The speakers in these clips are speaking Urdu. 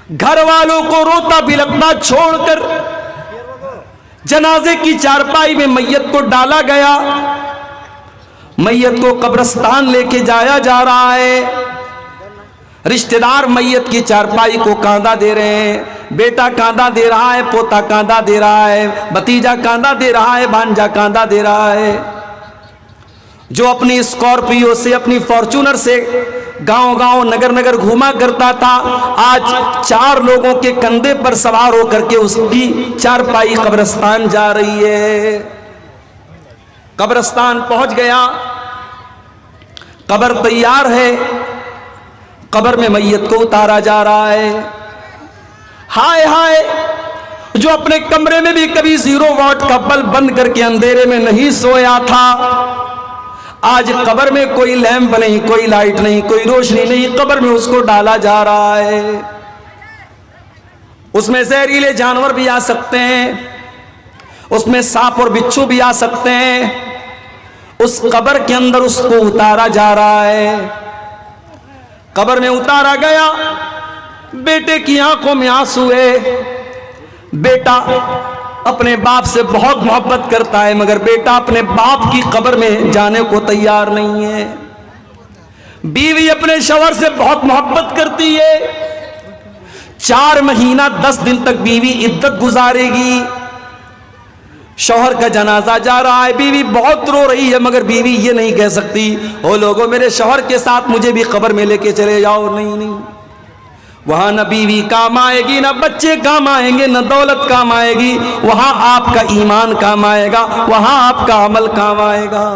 گھر والوں کو روتا بلکتا چھوڑ کر جنازے کی چارپائی میں میت کو ڈالا گیا. میت کو قبرستان لے کے جایا جا رہا ہے. رشتہ دار میت کی چارپائی کو کاندھا دے رہے ہیں. بیٹا کاندھا دے رہا ہے, پوتا کاندھا دے رہا ہے, بھتیجا کاندھا دے رہا ہے, بھانجا کاندھا دے رہا ہے. جو اپنی اسکارپیو سے, اپنی فارچونر سے گاؤں گاؤں نگر نگر گھوما کرتا تھا, آج 4 لوگوں کے کندھے پر سوار ہو کر کے اس کی چارپائی قبرستان جا رہی ہے. قبرستان پہنچ گیا, قبر تیار ہے, قبر میں میت کو اتارا جا رہا ہے. ہائے ہائے, جو اپنے کمرے میں بھی کبھی 0 واٹ کا بلب بند کر کے اندھیرے میں نہیں سویا تھا, آج قبر میں کوئی لیمپ نہیں, کوئی لائٹ نہیں, کوئی روشنی نہیں, قبر میں اس کو ڈالا جا رہا ہے. اس میں زہریلے جانور بھی آ سکتے ہیں, اس میں سانپ اور بچھو بھی آ سکتے ہیں. اس قبر کے اندر اس کو اتارا جا رہا ہے. قبر میں اتارا گیا, بیٹے کی آنکھوں میں آنسو ہے. بیٹا اپنے باپ سے بہت محبت کرتا ہے, مگر بیٹا اپنے باپ کی قبر میں جانے کو تیار نہیں ہے. بیوی اپنے شوہر سے بہت محبت کرتی ہے, 4 مہینہ 10 دن تک بیوی عدت گزارے گی. شوہر کا جنازہ جا رہا ہے, بیوی بہت رو رہی ہے, مگر بیوی یہ نہیں کہہ سکتی او لوگوں میرے شوہر کے ساتھ مجھے بھی قبر میں لے کے چلے جاؤ. نہیں نہیں, وہاں نہ بیوی کام آئے گی, نہ بچے کام آئیں گے, نہ دولت کام آئے گی. وہاں آپ کا ایمان کام آئے گا, وہاں آپ کا عمل کام آئے گا.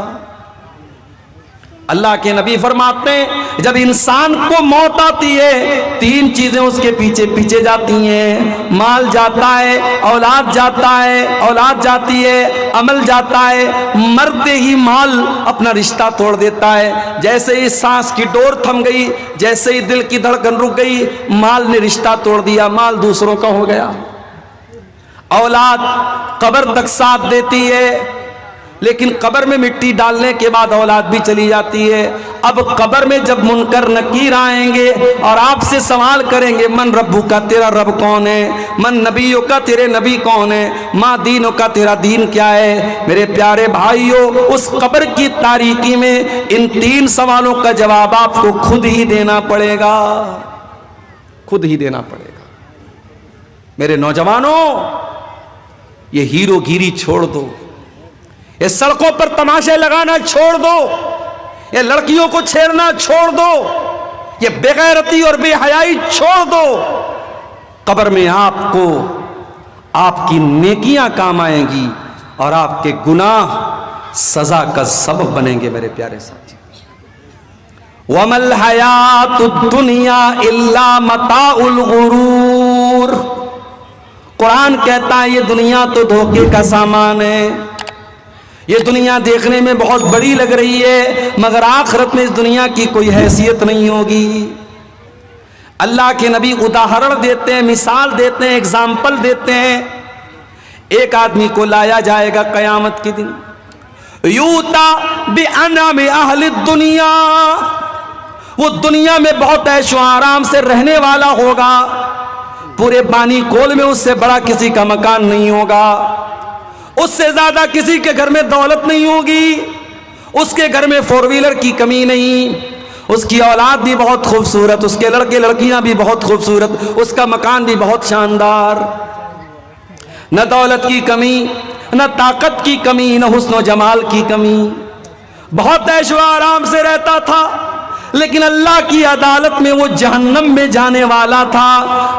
اللہ کے نبی فرماتے ہیں جب انسان کو موت آتی ہے 3 چیزیں اس کے پیچھے پیچھے جاتی ہیں. مال جاتا ہے, اولاد جاتا ہے, اولاد جاتی ہے, عمل جاتا ہے. مرتے ہی مال اپنا رشتہ توڑ دیتا ہے. جیسے ہی سانس کی ڈور تھم گئی, جیسے ہی دل کی دھڑکن رک گئی, مال نے رشتہ توڑ دیا, مال دوسروں کا ہو گیا. اولاد قبر تک ساتھ دیتی ہے, لیکن قبر میں مٹی ڈالنے کے بعد اولاد بھی چلی جاتی ہے. اب قبر میں جب منکر نکیر آئیں گے اور آپ سے سوال کریں گے من ربو کا, تیرا رب کون ہے, من نبیوں کا, تیرے نبی کون ہے, ما دینوں کا, تیرا دین کیا ہے. میرے پیارے بھائیوں, اس قبر کی تاریکی میں ان 3 سوالوں کا جواب آپ کو خود ہی دینا پڑے گا, خود ہی دینا پڑے گا. میرے نوجوانوں, یہ ہیرو گیری چھوڑ دو, یہ سڑکوں پر تماشے لگانا چھوڑ دو, یہ لڑکیوں کو چھیڑنا چھوڑ دو, یہ بے غیرتی اور بے حیائی چھوڑ دو. قبر میں آپ کو آپ کی نیکیاں کام آئیں گی اور آپ کے گناہ سزا کا سبب بنیں گے. میرے پیارے ساتھی, وَمَا الْحَيَاةُ الدُّنْيَا إِلَّا مَتَاعُ الْغُرُورِ. قرآن کہتا ہے یہ دنیا تو دھوکے کا سامان ہے. یہ دنیا دیکھنے میں بہت بڑی لگ رہی ہے, مگر آخرت میں اس دنیا کی کوئی حیثیت نہیں ہوگی. اللہ کے نبی اداہرن دیتے ہیں, مثال دیتے ہیں, اگزامپل دیتے ہیں. ایک آدمی کو لایا جائے گا قیامت کے دن, یوتا بِأَنَعَمِ أَهْلِ الدُّنْيَا, وہ دنیا میں بہت عیش و آرام سے رہنے والا ہوگا. پورے بانی کول میں اس سے بڑا کسی کا مکان نہیں ہوگا, اس سے زیادہ کسی کے گھر میں دولت نہیں ہوگی, اس کے گھر میں 4 ویلر کی کمی نہیں, اس کی اولاد بھی بہت خوبصورت, اس کے لڑکے لڑکیاں بھی بہت خوبصورت, اس کا مکان بھی بہت شاندار. نہ دولت کی کمی, نہ طاقت کی کمی, نہ حسن و جمال کی کمی, بہت عیش و آرام سے رہتا تھا. لیکن اللہ کی عدالت میں وہ جہنم میں جانے والا تھا.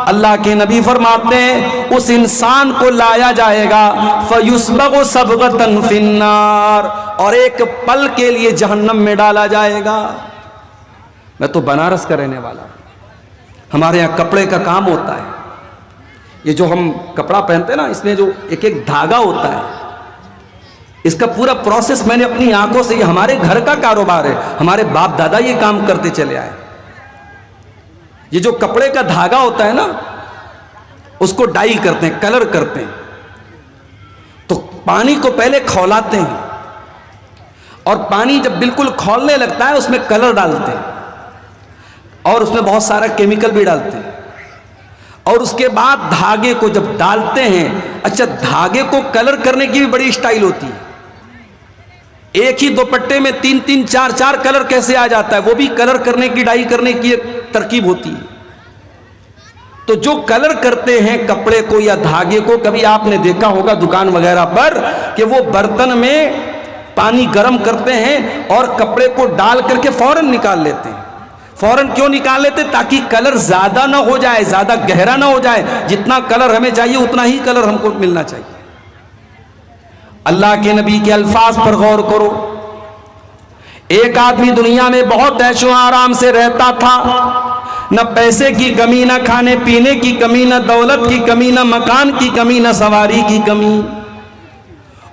اللہ کے نبی فرماتے ہیں اس انسان کو لایا جائے گا فَيُسْبَغُ سَبْغَةً فِي النَّارِ, اور ایک پل کے لیے جہنم میں ڈالا جائے گا. میں تو بنارس کا رہنے والا ہوں, ہمارے یہاں کپڑے کا کام ہوتا ہے. یہ جو ہم کپڑا پہنتے ہیں نا, اس میں جو ایک ایک دھاگا ہوتا ہے, اس کا پورا پروسیس میں نے اپنی آنکھوں سے, یہ ہمارے گھر کا کاروبار ہے, ہمارے باپ دادا یہ کام کرتے چلے آئے. یہ جو کپڑے کا دھاگا ہوتا ہے نا, اس کو ڈائی کرتے ہیں, کلر کرتے ہیں. تو پانی کو پہلے کھولاتے ہیں, اور پانی جب بالکل کھولنے لگتا ہے اس میں کلر ڈالتے ہیں, اور اس میں بہت سارا کیمیکل بھی ڈالتے ہیں. اور اس کے بعد دھاگے کو جب ڈالتے ہیں، اچھا دھاگے کو کلر کرنے کی بھی بڑی سٹائل ہوتی ہے، ایک ہی دوپٹے میں 3 4 کلر کیسے آ جاتا ہے، وہ بھی کلر کرنے کی، ڈائی کرنے کی ایک ترکیب ہوتی ہے۔ تو جو کلر کرتے ہیں کپڑے کو یا دھاگے کو، کبھی آپ نے دیکھا ہوگا دکان وغیرہ پر کہ وہ برتن میں پانی گرم کرتے ہیں اور کپڑے کو ڈال کر کے فوراً نکال لیتے ہیں۔ فوراً کیوں نکال لیتے؟ تاکہ کلر زیادہ نہ ہو جائے، زیادہ گہرا نہ ہو جائے، جتنا کلر ہمیں چاہیے اتنا ہی کلر ہم کو ملنا چاہیے۔ اللہ کے نبی کے الفاظ پر غور کرو۔ ایک آدمی دنیا میں بہت عیش و آرام سے رہتا تھا، نہ پیسے کی کمی، نہ کھانے پینے کی کمی، نہ دولت کی کمی، نہ مکان کی کمی، نہ سواری کی کمی۔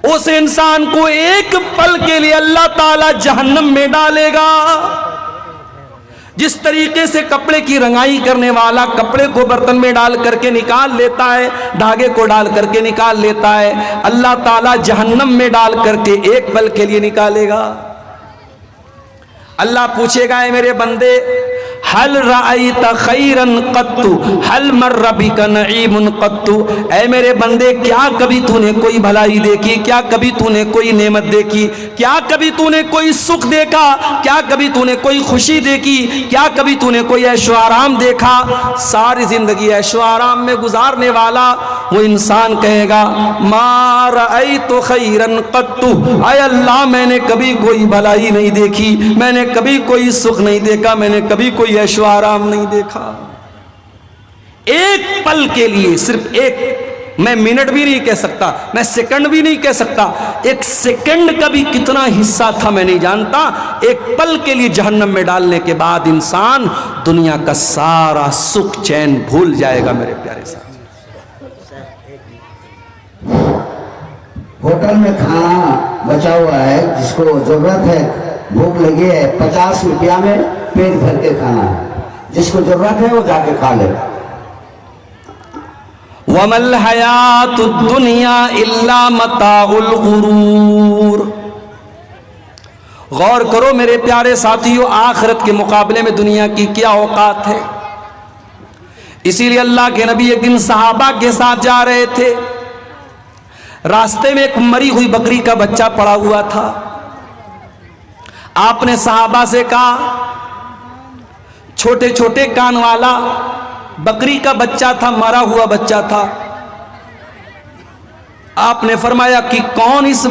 اس انسان کو ایک پل کے لیے اللہ تعالی جہنم میں ڈالے گا۔ جس طریقے سے کپڑے کی رنگائی کرنے والا کپڑے کو برتن میں ڈال کر کے نکال لیتا ہے، دھاگے کو ڈال کر کے نکال لیتا ہے، اللہ تعالیٰ جہنم میں ڈال کر کے ایک پل کے لیے نکالے گا۔ اللہ پوچھے گا، اے میرے بندے، حل رأیت خیرا قط، حل مر بک نعیم قط، اے میرے بندے کیا کبھی تو نے کوئی بھلائی دیکھی؟ کیا کبھی تو نے کوئی نعمت دیکھی؟ کیا کبھی تو نے کوئی سکھ دیکھا؟ کیا کبھی تو نے کوئی خوشی دیکھی؟ کیا کبھی تو نے کوئی عیش و آرام دیکھا؟ ساری زندگی عیش و آرام میں گزارنے والا وہ انسان کہے گا، ما رأیت خیرا قط، اے اللہ میں نے کبھی کوئی بھلائی نہیں دیکھی، میں نے کبھی کوئی سکھ نہیں دیکھا، میں نے کبھی کوئی عیش و آرام نہیں دیکھا۔ ایک پل کے لیے، صرف ایک، میں منٹ بھی نہیں کہہ سکتا، میں سیکنڈ بھی نہیں کہہ سکتا، ایک سیکنڈ کا بھی کتنا حصہ تھا میں نہیں جانتا، ایک پل کے لیے جہنم میں ڈالنے کے بعد انسان دنیا کا سارا سکھ چین بھول جائے گا۔ میرے پیارے ساتھ، ہوٹل میں کھانا بچا ہوا ہے، جس کو ضرورت ہے، بھوک لگی ہے، 50 روپیہ میں پیٹ بھر کے کھانا ہے، جس کو ضرورت ہے وہ جا کے کھا لے۔ وَمَا الْحَيَاةُ الدُّنْيَا إِلَّا مَتَاعُ الْغُرُورِ۔ غور کرو میرے پیارے ساتھیو، آخرت کے مقابلے میں دنیا کی کیا اوقات ہے۔ اسی لیے اللہ کے نبی ایک دن صحابہ کے ساتھ جا رہے تھے، راستے میں ایک مری ہوئی بکری کا بچہ پڑا ہوا تھا۔ آپ نے صحابہ سے کہا، چھوٹے چھوٹے کان والا بکری کا بچہ تھا، مرا ہوا بچہ تھا۔ آپ نے فرمایا کہ کون اس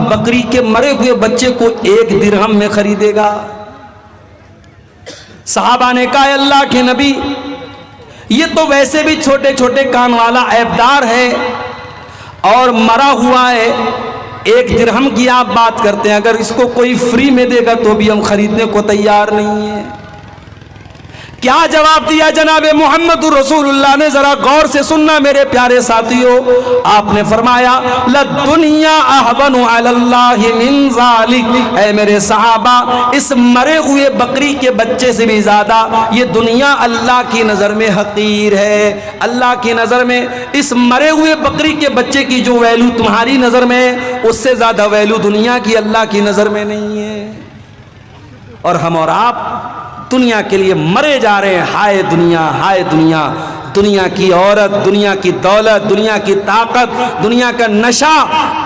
بکری کے مرے ہوئے بچے کو 1 درہم میں خریدے گا؟ صحابہ نے کہا، اے اللہ کے نبی، یہ تو ویسے بھی چھوٹے چھوٹے کان والا عیبدار ہے اور مرا ہوا ہے، 1 درہم کی آپ بات کرتے ہیں، اگر اس کو کوئی فری میں دے گا تو بھی ہم خریدنے کو تیار نہیں ہیں۔ کیا جواب دیا جناب محمد رسول اللہ نے؟ ذرا غور سے سننا میرے پیارے ساتھیوں۔ آپ نے فرمایا، لَلدُّنْيَا أَحْوَنُ عَلَى اللَّهِ مِنْ ذَلِكَ، اے میرے صحابہ، اس مرے ہوئے بکری کے بچے سے بھی زیادہ یہ دنیا اللہ کی نظر میں حقیر ہے۔ اللہ کی نظر میں اس مرے ہوئے بکری کے بچے کی جو ویلو تمہاری نظر میں ہے، اس سے زیادہ ویلو دنیا کی اللہ کی نظر میں نہیں ہے۔ اور ہم اور آپ دنیا کے لیے مرے جا رہے ہیں۔ ہائے دنیا، ہائے دنیا، دنیا کی عورت، دنیا کی دولت، دنیا کی طاقت، دنیا کا نشہ،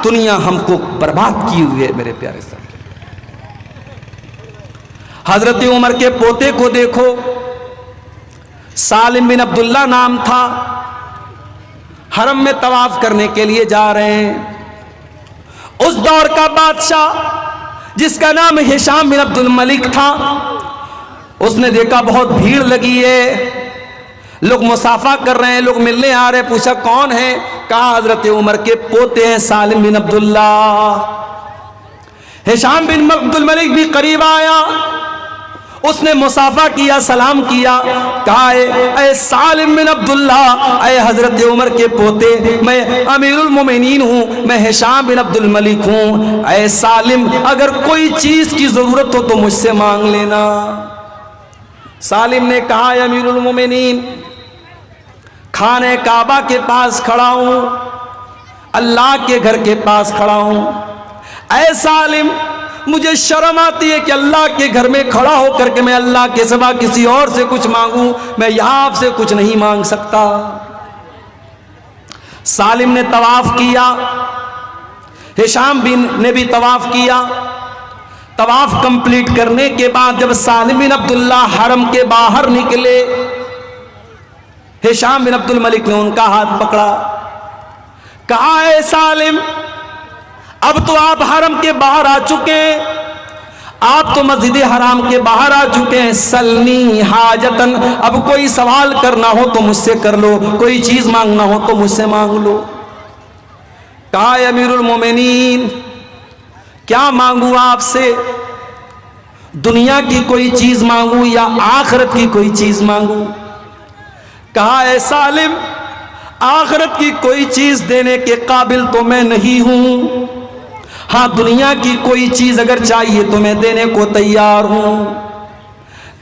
دنیا ہم کو برباد کی ہوئی ہے میرے پیارے ساتھ۔ حضرت عمر کے پوتے کو دیکھو، سالم بن عبداللہ نام تھا، حرم میں طواف کرنے کے لیے جا رہے ہیں۔ اس دور کا بادشاہ جس کا نام ہشام بن عبد الملک تھا، اس نے دیکھا بہت بھیڑ لگی ہے، لوگ مصافحہ کر رہے ہیں، لوگ ملنے آ رہے ہیں۔ پوچھا کون ہے؟ کہا حضرت عمر کے پوتے ہیں سالم بن عبداللہ۔ ہشام بن عبد الملک بھی قریب آیا، اس نے مصافحہ کیا، سلام کیا، کہا اے سالم بن عبداللہ، اے حضرت عمر کے پوتے، میں امیر المومنین ہوں، میں ہشام بن عبد الملک ہوں، اے سالم اگر کوئی چیز کی ضرورت ہو تو مجھ سے مانگ لینا۔ سالم نے کہا، اے امیر المومنین، خانہ کعبہ کے پاس کھڑا ہوں، اللہ کے گھر کے پاس کھڑا ہوں، اے سالم مجھے شرم آتی ہے کہ اللہ کے گھر میں کھڑا ہو کر کے میں اللہ کے سوا کسی اور سے کچھ مانگوں، میں یہاں آپ سے کچھ نہیں مانگ سکتا۔ سالم نے طواف کیا، ہشام نے بھی طواف کیا۔ طواف کمپلیٹ کرنے کے بعد جب سالم بن عبداللہ حرم کے باہر نکلے، ہشام بن عبد الملک نے ان کا ہاتھ پکڑا، کہا اے سالم، اب تو آپ حرم کے باہر آ چکے ہیں، آپ تو مسجد حرام کے باہر آ چکے ہیں، سلنی حاجتن، اب کوئی سوال کرنا ہو تو مجھ سے کر لو، کوئی چیز مانگنا ہو تو مجھ سے مانگ لو۔ کہا اے امیر المومنین، کیا مانگوں آپ سے؟ دنیا کی کوئی چیز مانگوں یا آخرت کی کوئی چیز مانگوں؟ کہا اے سالم، آخرت کی کوئی چیز دینے کے قابل تو میں نہیں ہوں، ہاں دنیا کی کوئی چیز اگر چاہیے تو میں دینے کو تیار ہوں۔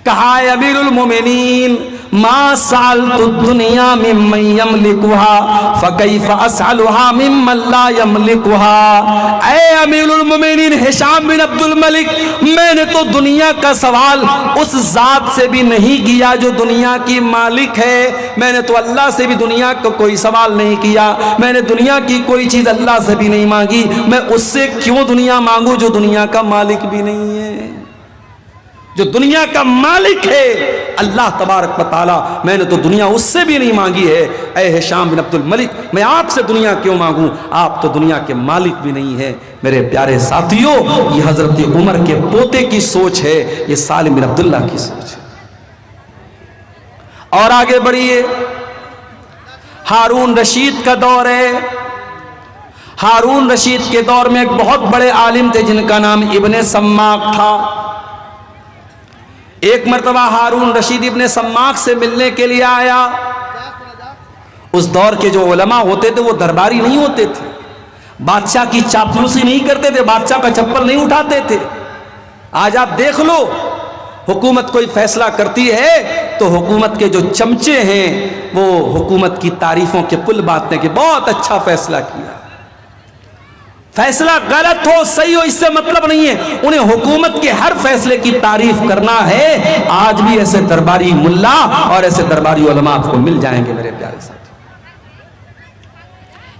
کہا اے امیر المومنین، ما سألت الدنیا ممن یملکها فکیف اسألها ممن لا یملکها۔ اے امیر المومنین ہشام بن عبد الملک، میں نے تو دنیا کا سوال اس ذات سے بھی نہیں کیا جو دنیا کی مالک ہے، میں نے تو اللہ سے بھی دنیا کا کوئی سوال نہیں کیا، میں نے دنیا کی کوئی چیز اللہ سے بھی نہیں مانگی، میں اس سے کیوں دنیا مانگوں جو دنیا کا مالک بھی نہیں ہے؟ جو دنیا کا مالک ہے اللہ تبارک و تعالیٰ، میں نے تو دنیا اس سے بھی نہیں مانگی ہے۔ اے ہشام بن عبد الملک، میں آپ سے دنیا کیوں مانگوں؟ آپ تو دنیا کے مالک بھی نہیں ہیں۔ میرے پیارے ساتھیوں، یہ حضرت عمر کے پوتے کی سوچ ہے، یہ سالم بن عبداللہ کی سوچ ہے۔ اور آگے بڑھیے، ہارون رشید کا دور ہے۔ ہارون رشید کے دور میں ایک بہت بڑے عالم تھے جن کا نام ابن سماک تھا۔ ایک مرتبہ ہارون رشید ابن سماک سے ملنے کے لیے آیا۔ اس دور کے جو علماء ہوتے تھے وہ درباری نہیں ہوتے تھے، بادشاہ کی چاپلوسی نہیں کرتے تھے، بادشاہ کا چپل نہیں اٹھاتے تھے۔ آج آپ دیکھ لو، حکومت کوئی فیصلہ کرتی ہے تو حکومت کے جو چمچے ہیں وہ حکومت کی تعریفوں کے پل باندھتے ہیں کہ بہت اچھا فیصلہ کیا۔ فیصلہ غلط ہو صحیح ہو اس سے مطلب نہیں ہے، انہیں حکومت کے ہر فیصلے کی تعریف کرنا ہے۔ آج بھی ایسے درباری ملا اور ایسے درباری علماء آپ کو مل جائیں گے میرے پیارے ساتھی۔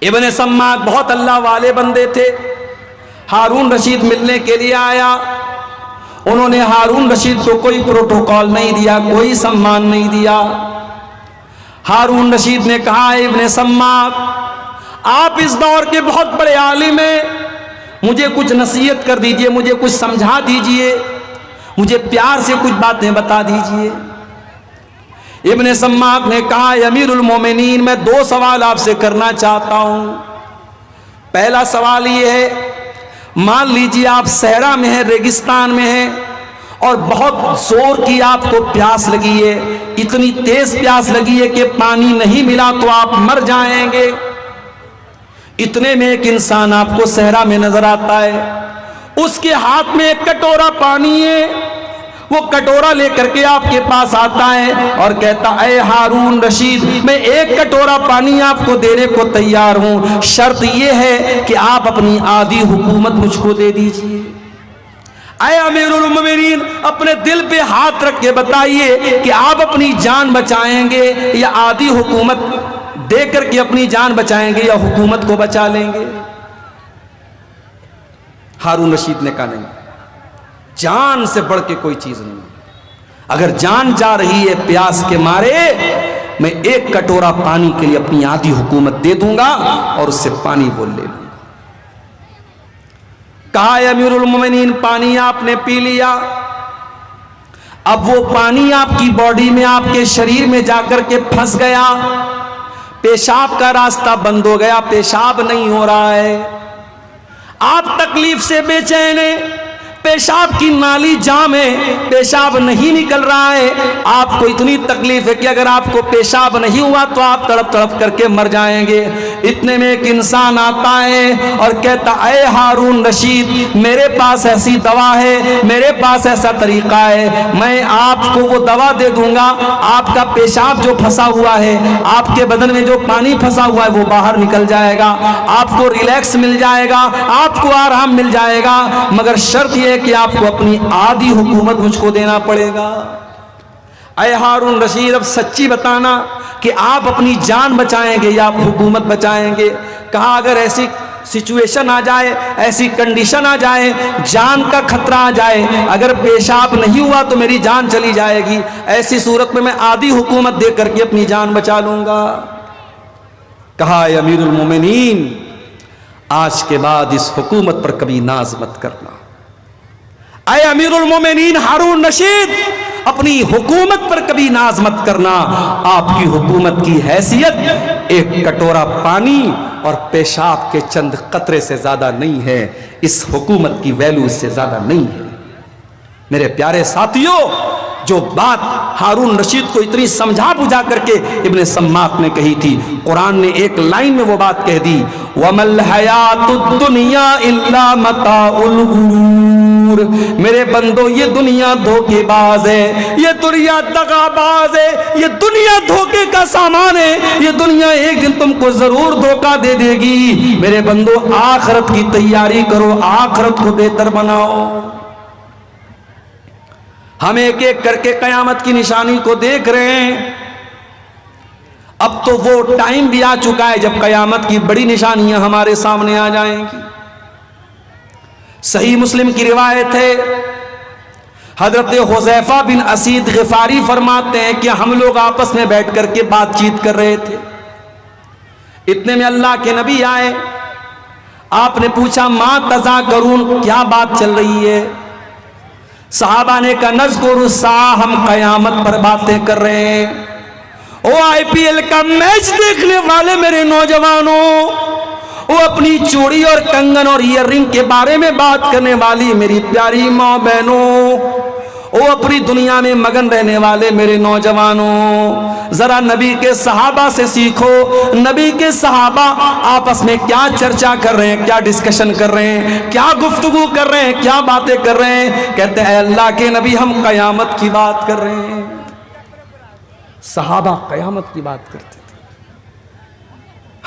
ابن سماک بہت اللہ والے بندے تھے۔ ہارون رشید ملنے کے لیے آیا، انہوں نے ہارون رشید کو کوئی پروٹوکول نہیں دیا، کوئی سمان نہیں دیا۔ ہارون رشید نے کہا ابن سماک، آپ اس دور کے بہت بڑے عالم ہیں، مجھے کچھ نصیحت کر دیجئے، مجھے کچھ سمجھا دیجئے، مجھے پیار سے کچھ باتیں بتا دیجئے۔ ابن سماک نے کہا امیر المومنین، میں دو سوال آپ سے کرنا چاہتا ہوں۔ پہلا سوال یہ ہے، مان لیجئے آپ صحرا میں ہیں، ریگستان میں ہیں اور بہت زور کی آپ کو پیاس لگی ہے، اتنی تیز پیاس لگی ہے کہ پانی نہیں ملا تو آپ مر جائیں گے۔ اتنے میں ایک انسان آپ کو صحرا میں نظر آتا ہے، اس کے ہاتھ میں ایک کٹورا پانی ہے، وہ کٹورا لے کر کے آپ کے پاس آتا ہے اور کہتا اے ہارون رشید، میں ایک کٹورا پانی آپ کو دینے کو تیار ہوں، شرط یہ ہے کہ آپ اپنی آدھی حکومت مجھ کو دے دیجئے۔ اے امیر المومنین، اپنے دل پہ ہاتھ رکھ کے بتائیے کہ آپ اپنی جان بچائیں گے یا آدھی حکومت دے کر کے اپنی جان بچائیں گے یا حکومت کو بچا لیں گے؟ ہارون رشید نے کہا نہیں، جان سے بڑھ کے کوئی چیز نہیں، اگر جان جا رہی ہے پیاس کے مارے، میں ایک کٹورا پانی کے لیے اپنی آدھی حکومت دے دوں گا اور اس سے پانی وہ لے لوں گا۔ کہا امیر المومنین، پانی آپ نے پی لیا، اب وہ پانی آپ کی باڈی میں، آپ کے شریر میں جا کر کے پھنس گیا، پیشاب کا راستہ بند ہو گیا، پیشاب نہیں ہو رہا ہے، آپ تکلیف سے بے چین ہیں، پیشاب کی نالی جام ہے، پیشاب نہیں نکل رہا ہے، آپ کو اتنی تکلیف ہے کہ اگر آپ کو پیشاب نہیں ہوا تو آپ تڑپ تڑپ کر کے مر جائیں گے۔ اتنے میں ایک انسان آتا ہے اور کہتا اے ہارون رشید میرے پاس ایسی دوا ہے, میرے پاس ایسا طریقہ ہے, میں آپ کو وہ دوا دے دوں گا, آپ کا پیشاب جو پھنسا ہوا ہے, آپ کے بدن میں جو پانی پھنسا ہوا ہے وہ باہر نکل جائے گا, آپ کو ریلیکس مل جائے گا, آپ کو آرام مل جائے گا, مگر شرط یہ ہے کہ آپ کو اپنی آدھی حکومت مجھ کو دینا پڑے گا. اے ہارون رشید اب سچی بتانا کہ آپ اپنی جان بچائیں گے یا آپ حکومت بچائیں گے. کہا اگر ایسی سچویشن آ جائے, ایسی کنڈیشن آ جائے, جان کا خطرہ آ جائے, اگر پیشاب نہیں ہوا تو میری جان چلی جائے گی, ایسی صورت میں آدھی حکومت دے کر کے اپنی جان بچا لوں گا. کہا اے امیر المومنین آج کے بعد اس حکومت پر کبھی ناز مت کرنا. اے امیر المومنین ہارون رشید اپنی حکومت پر کبھی ناز مت کرنا. آپ کی حکومت کی حیثیت ایک کٹورا پانی اور پیشاب کے چند قطرے سے زیادہ نہیں ہے, اس حکومت کی ویلو اس سے زیادہ نہیں ہے. میرے پیارے ساتھیوں, جو بات ہارون رشید کو اتنی سمجھا بجھا کر کے ابن سماک نے کہی تھی, قرآن نے ایک لائن میں وہ بات کہہ دی, وَمَا الْحَيَاةُ الدُّنْيَا إِلَّا مَتَاعُ الْغُرُورِ. میرے بندو یہ دنیا دھوکے باز ہے, یہ دنیا دغا باز ہے, یہ دنیا دھوکے کا سامان ہے, یہ دنیا ایک دن تم کو ضرور دھوکہ دے دے گی. میرے بندو آخرت کی تیاری کرو, آخرت کو بہتر بناؤ. ہم ایک ایک کر کے قیامت کی نشانی کو دیکھ رہے ہیں. اب تو وہ ٹائم بھی آ چکا ہے جب قیامت کی بڑی نشانیاں ہمارے سامنے آ جائیں گی. صحیح مسلم کی روایت ہے, حضرت حذیفہ بن اسید غفاری فرماتے ہیں کہ ہم لوگ آپس میں بیٹھ کر کے بات چیت کر رہے تھے. اتنے میں اللہ کے نبی آئے. آپ نے پوچھا ما تذاکرون, کیا بات چل رہی ہے؟ صحابہ نے کہا نذکر الساعہ, ہم قیامت پر باتیں کر رہے ہیں. او آئی پی ایل کا میچ دیکھنے والے میرے نوجوانوں, وہ اپنی چوڑی اور کنگن اور ایئر رنگ کے بارے میں بات کرنے والی میری پیاری ماں بہنوں, وہ اپنی دنیا میں مگن رہنے والے میرے نوجوانوں, ذرا نبی کے صحابہ سے سیکھو. نبی کے صحابہ آپس میں کیا چرچا کر رہے ہیں, کیا ڈسکشن کر رہے ہیں, کیا گفتگو کر رہے ہیں, کیا باتیں کر رہے ہیں؟ کہتے ہیں اے اللہ کے نبی ہم قیامت کی بات کر رہے ہیں. صحابہ قیامت کی بات کرتے تھے.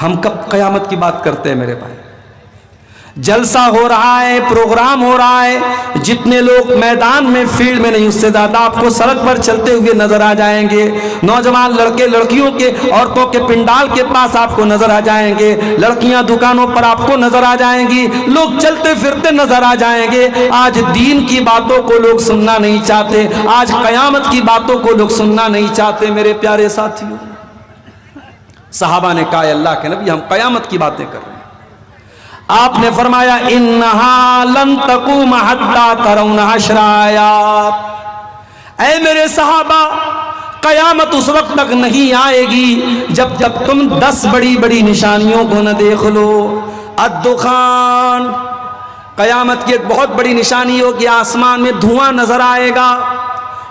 ہم کب قیامت کی بات کرتے ہیں میرے بھائی؟ جلسہ ہو رہا ہے, پروگرام ہو رہا ہے, جتنے لوگ میدان میں فیلڈ میں نہیں اس سے زیادہ آپ کو سڑک پر چلتے ہوئے نظر آ جائیں گے. نوجوان لڑکے لڑکیوں کے, عورتوں کے پنڈال کے پاس آپ کو نظر آ جائیں گے, لڑکیاں دکانوں پر آپ کو نظر آ جائیں گی, لوگ چلتے پھرتے نظر آ جائیں گے. آج دین کی باتوں کو لوگ سننا نہیں چاہتے, آج قیامت کی باتوں کو لوگ سننا نہیں چاہتے میرے پیارے ساتھیوں. صحابہ نے کہا اللہ کے نبی ہم قیامت کی باتیں کر رہے ہیں. آپ نے فرمایا انہا لن تقوم حتی ترون 10 آیات. اے میرے صحابہ قیامت اس وقت تک نہیں آئے گی جب تک تم 10 بڑی بڑی نشانیوں کو نہ دیکھ لو. الدخان, قیامت کی ایک بہت بڑی نشانی ہوگی, آسمان میں دھواں نظر آئے گا,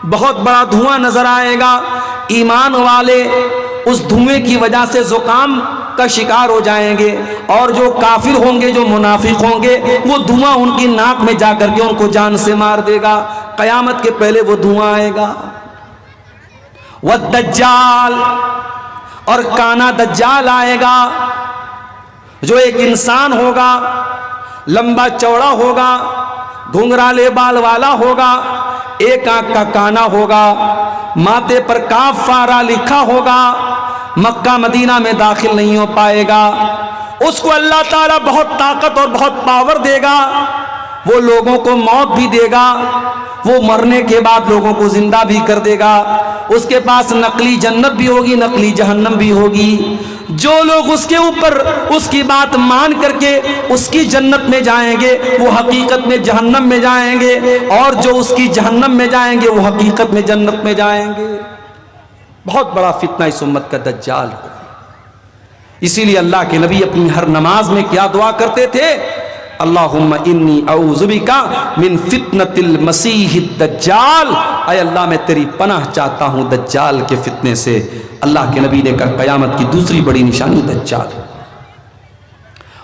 بہت بڑا دھواں نظر آئے گا. ایمان والے اس دھوئیں کی وجہ سے زکام کا شکار ہو جائیں گے, اور جو کافر ہوں گے, جو منافق ہوں گے, وہ دھواں ان کی ناک میں جا کر کے ان کو جان سے مار دے گا. قیامت کے پہلے وہ دھواں آئے گا. والدجال, اور کانا دجال آئے گا, جو ایک انسان ہوگا, لمبا چوڑا ہوگا, گھنگرالے بال والا ہوگا, ایک آنکھ کا کانا ہوگا, ماتھے پر کاف فارا لکھا ہوگا, مکہ مدینہ میں داخل نہیں ہو پائے گا. اس کو اللہ تعالیٰ بہت طاقت اور بہت پاور دے گا, وہ لوگوں کو موت بھی دے گا, وہ مرنے کے بعد لوگوں کو زندہ بھی کر دے گا. اس کے پاس نقلی جنت بھی ہوگی, نقلی جہنم بھی ہوگی. جو لوگ اس کے اوپر اس کی بات مان کر کے اس کی جنت میں جائیں گے وہ حقیقت میں جہنم میں جائیں گے, اور جو اس کی جہنم میں جائیں گے وہ حقیقت میں جنت میں جائیں گے. بہت بڑا فتنہ اس امت کا دجال ہو. اسی لیے اللہ کے نبی اپنی ہر نماز میں کیا دعا کرتے تھے؟ اللہم انی اعوذ بک من فتنۃ المسیح الدجال. اے اللہ میں تیری پناہ چاہتا ہوں دجال کے فتنے سے. اللہ کے نبی نے کہا قیامت کی دوسری بڑی نشانی دجال.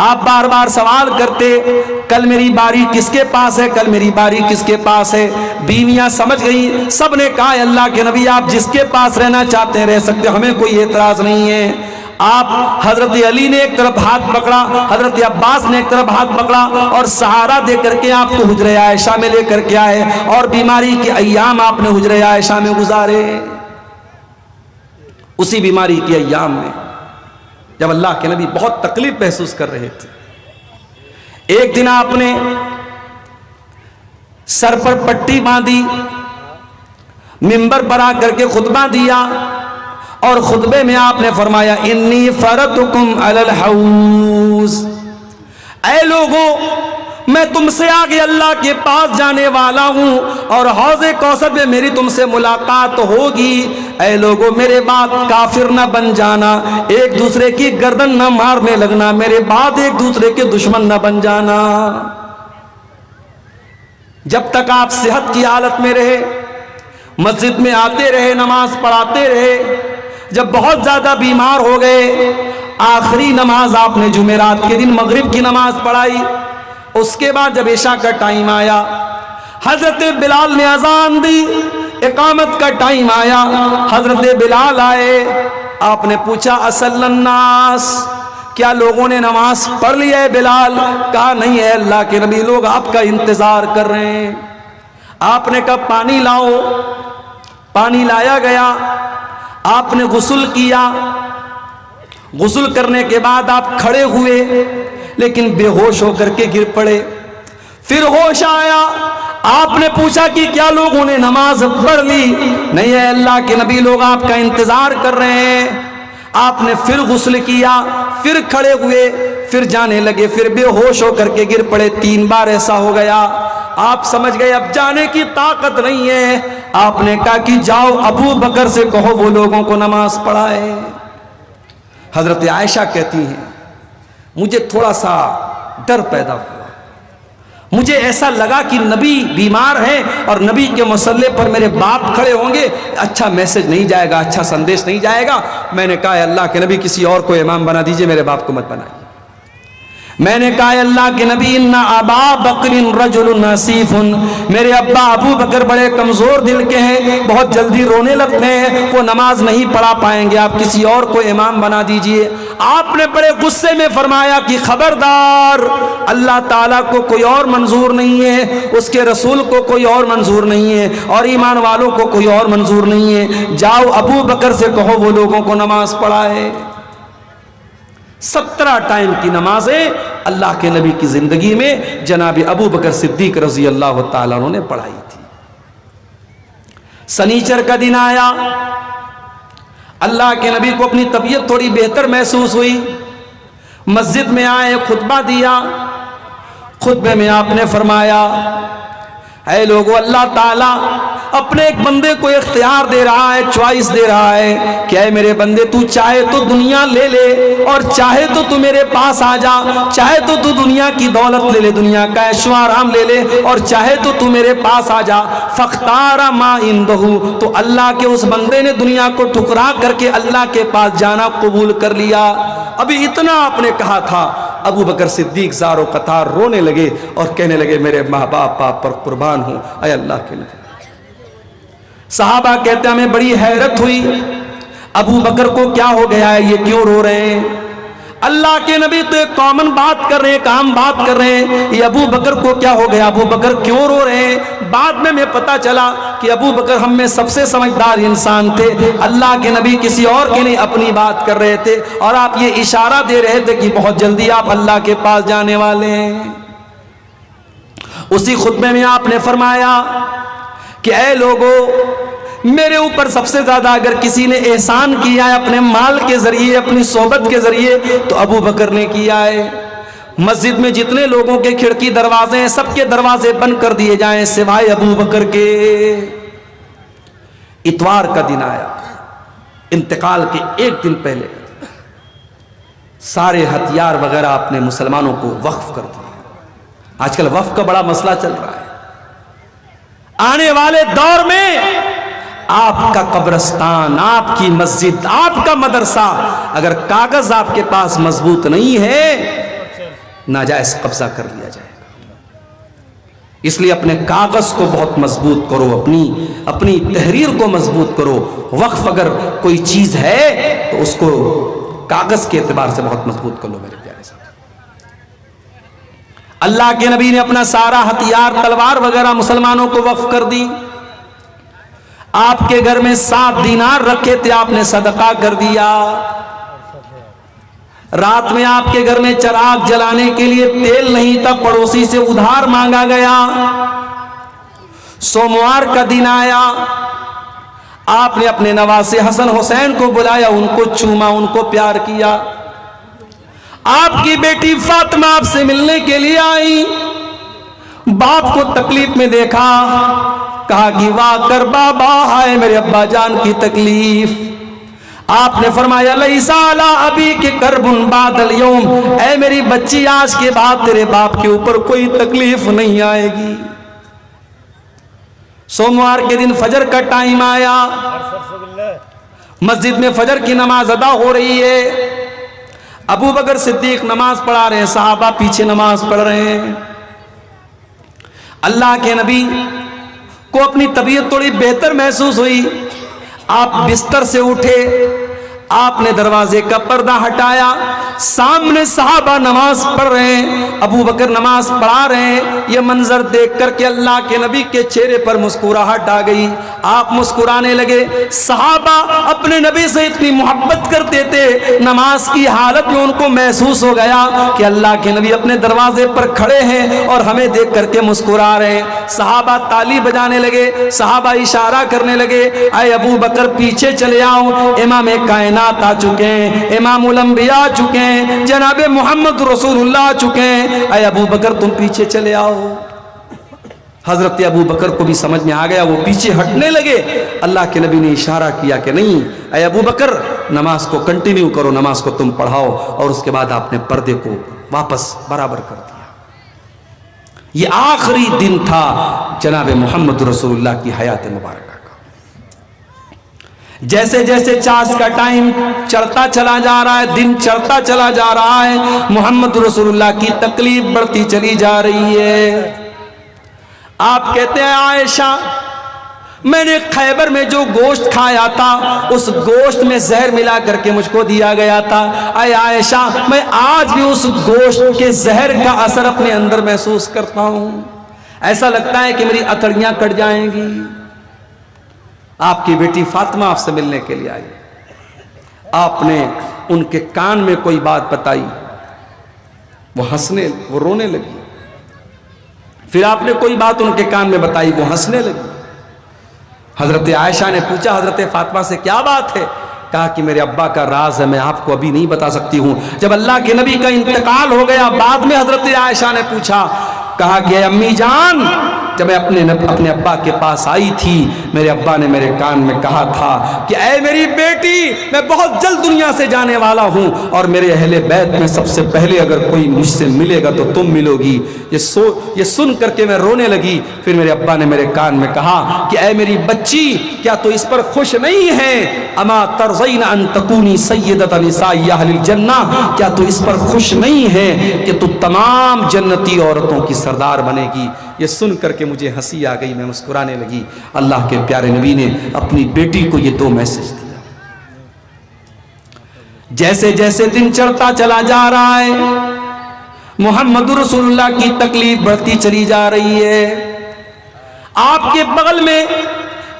آپ بار بار سوال کرتے کل میری باری کس کے پاس ہے، کل میری باری کس کے پاس ہے۔ بیویاں سمجھ گئی، سب نے کہا اللہ کے نبی آپ جس کے پاس رہنا چاہتے ہیں رہ سکتے، ہمیں کوئی اعتراض نہیں ہے۔ آپ حضرت علی نے ایک طرف ہاتھ پکڑا، حضرت عباس نے ایک طرف ہاتھ پکڑا اور سہارا دے کر کے آپ کو حجرہ عائشہ میں لے کر کے آئے، اور بیماری کے ایام آپ نے حجرہ عائشہ میں گزارے۔ اسی بیماری کے ایام میں جب اللہ کے نبی بہت تکلیف محسوس کر رہے تھے، ایک دن آپ نے سر پر پٹی باندھی، منبر پر آ کر کے خطبہ دیا، اور خطبے میں آپ نے فرمایا انی فرتکم علی الحوض، اے لوگوں میں تم سے آگے اللہ کے پاس جانے والا ہوں اور حوض کوثر میں میری تم سے ملاقات ہوگی۔ اے لوگوں میرے بعد کافر نہ بن جانا، ایک دوسرے کی گردن نہ مارنے لگنا، میرے بعد ایک دوسرے کے دشمن نہ بن جانا۔ جب تک آپ صحت کی حالت میں رہے، مسجد میں آتے رہے، نماز پڑھاتے رہے، جب بہت زیادہ بیمار ہو گئے، آخری نماز آپ نے جمعرات کے دن مغرب کی نماز پڑھائی۔ اس کے بعد جب عشاء کا ٹائم آیا، حضرت بلال نے اذان دی، اقامت کا ٹائم آیا، حضرت بلال آئے، آپ نے پوچھا اصل الناس، کیا لوگوں نے نماز پڑھ لی ہے بلال؟ کہا نہیں ہے اللہ کے نبی، لوگ آپ کا انتظار کر رہے ہیں۔ آپ نے کہا پانی لاؤ، پانی لایا گیا، آپ نے غسل کیا، غسل کرنے کے بعد آپ کھڑے ہوئے لیکن بے ہوش ہو کر کے گر پڑے۔ پھر ہوش آیا، آپ نے پوچھا کہ کیا لوگوں نے نماز پڑھ لی؟ نہیں ہے اللہ کے نبی، لوگ آپ کا انتظار کر رہے ہیں۔ آپ نے پھر غسل کیا، پھر کھڑے ہوئے، پھر جانے لگے، پھر بے ہوش ہو کر کے گر پڑے۔ 3 بار ایسا ہو گیا، آپ سمجھ گئے اب جانے کی طاقت نہیں ہے۔ آپ نے کہا کہ جاؤ ابو بکر سے کہو وہ لوگوں کو نماز پڑھائے۔ حضرت عائشہ کہتی ہیں مجھے تھوڑا سا ڈر پیدا ہوا، مجھے ایسا لگا کہ نبی بیمار ہیں اور نبی کے مصلے پر میرے باپ کھڑے ہوں گے، اچھا میسج نہیں جائے گا، اچھا سندیش نہیں جائے گا۔ میں نے کہا اللہ کے نبی کسی اور کو امام بنا دیجئے، میرے باپ کو مت بنائیے۔ میں نے کہا اللہ کے نبی ان ابا بکر رجل نصیف، میرے ابا ابو بکر بڑے کمزور دل کے ہیں، بہت جلدی رونے لگتے ہیں، وہ نماز نہیں پڑھا پائیں گے، آپ کسی اور کو امام بنا دیجئے۔ آپ نے بڑے غصے میں فرمایا کہ خبردار، اللہ تعالیٰ کو کوئی اور منظور نہیں ہے، اس کے رسول کو کوئی اور منظور نہیں ہے، اور ایمان والوں کو کوئی اور منظور نہیں ہے، جاؤ ابو بکر سے کہو وہ لوگوں کو نماز پڑھائے۔ 17 ٹائم کی نمازیں اللہ کے نبی کی زندگی میں جناب ابو بکر صدیق رضی اللہ تعالیٰ عنہ نے پڑھائی تھی۔ سنیچر کا دن آیا، اللہ کے نبی کو اپنی طبیعت تھوڑی بہتر محسوس ہوئی، مسجد میں آئے، خطبہ دیا۔ خطبے میں آپ نے فرمایا اے لوگو، اللہ تعالیٰ اپنے ایک بندے کو اختیار دے رہا ہے، چوائس دے رہا ہے کہ اے میرے بندے تو چاہے تو دنیا لے لے اور چاہے تو تو میرے پاس آ جا، چاہے تو تو دنیا کی دولت لے لے، دنیا کا عیش و آرام لے لے، اور چاہے تو تو میرے پاس آ جا۔ فاختار ما عندہ، تو اللہ کے اس بندے نے دنیا کو ٹھکرا کر کے اللہ کے پاس جانا قبول کر لیا۔ ابھی اتنا آپ نے کہا تھا، ابو بکر صدیق زار و قطار رونے لگے اور کہنے لگے میرے ماں باپ آپ پر قربان ہوں اے اللہ کے نبی۔ صحابہ کہتے ہیں ہمیں بڑی حیرت ہوئی، ابو بکر کو کیا ہو گیا ہے، یہ کیوں رو رہے ہیں؟ اللہ کے نبی تو ایک کامن بات کر رہے ہیں، کام بات کر رہے ہیں، یہ ابو بکر کو کیا ہو گیا، ابو بکر کیوں رو رہے ہیں؟ بعد میں پتا چلا کہ ابو بکر ہم میں سب سے سمجھدار انسان تھے، اللہ کے نبی کسی اور کے لیے اپنی بات کر رہے تھے اور آپ یہ اشارہ دے رہے تھے کہ بہت جلدی آپ اللہ کے پاس جانے والے ہیں۔ اسی خطبے میں آپ نے فرمایا کہ اے لوگو، میرے اوپر سب سے زیادہ اگر کسی نے احسان کیا ہے اپنے مال کے ذریعے، اپنی صحبت کے ذریعے، تو ابو بکر نے کیا ہے۔ مسجد میں جتنے لوگوں کے کھڑکی دروازے ہیں سب کے دروازے بند کر دیے جائیں سوائے ابو بکر کے۔ اتوار کا دن آیا، انتقال کے ایک دن پہلے سارے ہتھیار وغیرہ آپ نے مسلمانوں کو وقف کر دیا۔ آج کل وقف کا بڑا مسئلہ چل رہا ہے۔ آنے والے دور میں آپ کا قبرستان، آپ کی مسجد، آپ کا مدرسہ، اگر کاغذ آپ کے پاس مضبوط نہیں ہے ناجائز قبضہ کر لیا جائے گا۔ اس لیے اپنے کاغذ کو بہت مضبوط کرو، اپنی تحریر کو مضبوط کرو۔ وقف اگر کوئی چیز ہے تو اس کو کاغذ کے اعتبار سے بہت مضبوط کر لو میرے پیارے صاحب۔ اللہ کے نبی نے اپنا سارا ہتھیار، تلوار وغیرہ مسلمانوں کو وقف کر دی۔ آپ کے گھر میں 7 دینار رکھے تھے، آپ نے صدقہ کر دیا۔ رات میں آپ کے گھر میں چراغ جلانے کے لیے تیل نہیں تھا، پڑوسی سے ادھار مانگا گیا۔ سوموار کا دن آیا، آپ نے اپنے نواسے حسن حسین کو بلایا، ان کو چوما، ان کو پیار کیا۔ آپ کی بیٹی فاطمہ آپ سے ملنے کے لیے آئی، باپ کو تکلیف میں دیکھا، کہا کہ واہ کر بابا، ہائے میرے ابا جان کی تکلیف۔ آپ نے فرمایا لیسا علی ابی کے کرب بعد اليوم، اے میری بچی آج کے بعد تیرے باپ کے اوپر کوئی تکلیف نہیں آئے گی۔ سوموار کے دن فجر کا ٹائم آیا، مسجد میں فجر کی نماز ادا ہو رہی ہے۔ ابو بکر صدیق نماز پڑھا رہے ہیں، صحابہ پیچھے نماز پڑھ رہے ہیں۔ اللہ کے نبی کو اپنی طبیعت تھوڑی بہتر محسوس ہوئی، آپ بستر سے اٹھے، آپ نے دروازے کا پردہ ہٹایا، سامنے صحابہ نماز پڑھ رہے ہیں، ابو بکر نماز پڑھا رہے ہیں۔ یہ منظر دیکھ کر کے اللہ کے نبی کے چہرے پر مسکراہٹ آ گئی، آپ مسکرانے لگے۔ صحابہ اپنے نبی سے اتنی محبت کرتے تھے، نماز کی حالت میں ان کو محسوس ہو گیا کہ اللہ کے نبی اپنے دروازے پر کھڑے ہیں اور ہمیں دیکھ کر کے مسکرا رہے ہیں۔ صحابہ تالی بجانے لگے، صحابہ اشارہ کرنے لگے، اے ابو بکر پیچھے چلے آؤ، امام کائنات آ چکے ہیں، امام الانبیاء آ چکے ہیں، جناب محمد رسول اللہ آ چکے ہیں، اے ابو بکر تم پیچھے چلے آؤ۔ حضرت ابو بکر کو بھی سمجھ میں آ گیا، وہ پیچھے ہٹنے لگے۔ اللہ کے نبی نے اشارہ کیا کہ نہیں اے ابو بکر، نماز کو کنٹینیو کرو، نماز کو تم پڑھاؤ، اور اس کے بعد آپ نے پردے کو واپس برابر کر دیا۔ یہ آخری دن تھا جناب محمد رسول اللہ کی حیات مبارکہ۔ جیسے جیسے چاس کا ٹائم چڑھتا چلا جا رہا ہے، دن چڑھتا چلا جا رہا ہے، محمد رسول اللہ کی تکلیف بڑھتی چلی جا رہی ہے۔ آپ کہتے ہیں عائشہ، میں نے خیبر میں جو گوشت کھایا تھا اس گوشت میں زہر ملا کر کے مجھ کو دیا گیا تھا، اے عائشہ میں آج بھی اس گوشت کے زہر کا اثر اپنے اندر محسوس کرتا ہوں، ایسا لگتا ہے کہ میری اتڑیاں کٹ جائیں گی۔ آپ کی بیٹی فاطمہ آپ سے ملنے کے لیے آئی، آپ نے ان کے کان میں کوئی بات بتائی، وہ رونے لگی۔ پھر آپ نے کوئی بات ان کے کان میں بتائی، وہ ہنسنے لگی۔ حضرت عائشہ نے پوچھا حضرت فاطمہ سے کیا بات ہے؟ کہا کہ میرے ابا کا راز ہے، میں آپ کو ابھی نہیں بتا سکتی ہوں۔ جب اللہ کے نبی کا انتقال ہو گیا، بعد میں حضرت عائشہ نے پوچھا، کہا کہ امی جان جب میں اپنے ابا کے پاس آئی تھی، میرے ابا نے میرے کان میں کہا تھا کہ اے میری بیٹی میں بہت جلد دنیا سے جانے والا ہوں، اور میرے اہل بیت میں سب سے پہلے اگر کوئی مجھ سے ملے گا تو تم ملو گی۔ یہ سن کر کے میں رونے لگی۔ پھر میرے ابا نے میرے کان میں کہا کہ اے میری بچی کیا تو اس پر خوش نہیں ہے؟ اما ترضین ان تکونی سیدۃ نساء اہل الجنہ، کیا تو اس پر خوش نہیں ہے کہ تو تمام جنتی عورتوں کی سردار بنے گی؟ یہ سن کر کے مجھے ہنسی آ گئی، میں مسکرانے لگی۔ اللہ کے پیارے نبی نے اپنی بیٹی کو یہ 2 میسج دیا۔ جیسے جیسے دن چڑھتا چلا جا رہا ہے، محمد رسول اللہ کی تکلیف بڑھتی چلی جا رہی ہے۔ آپ کے بغل میں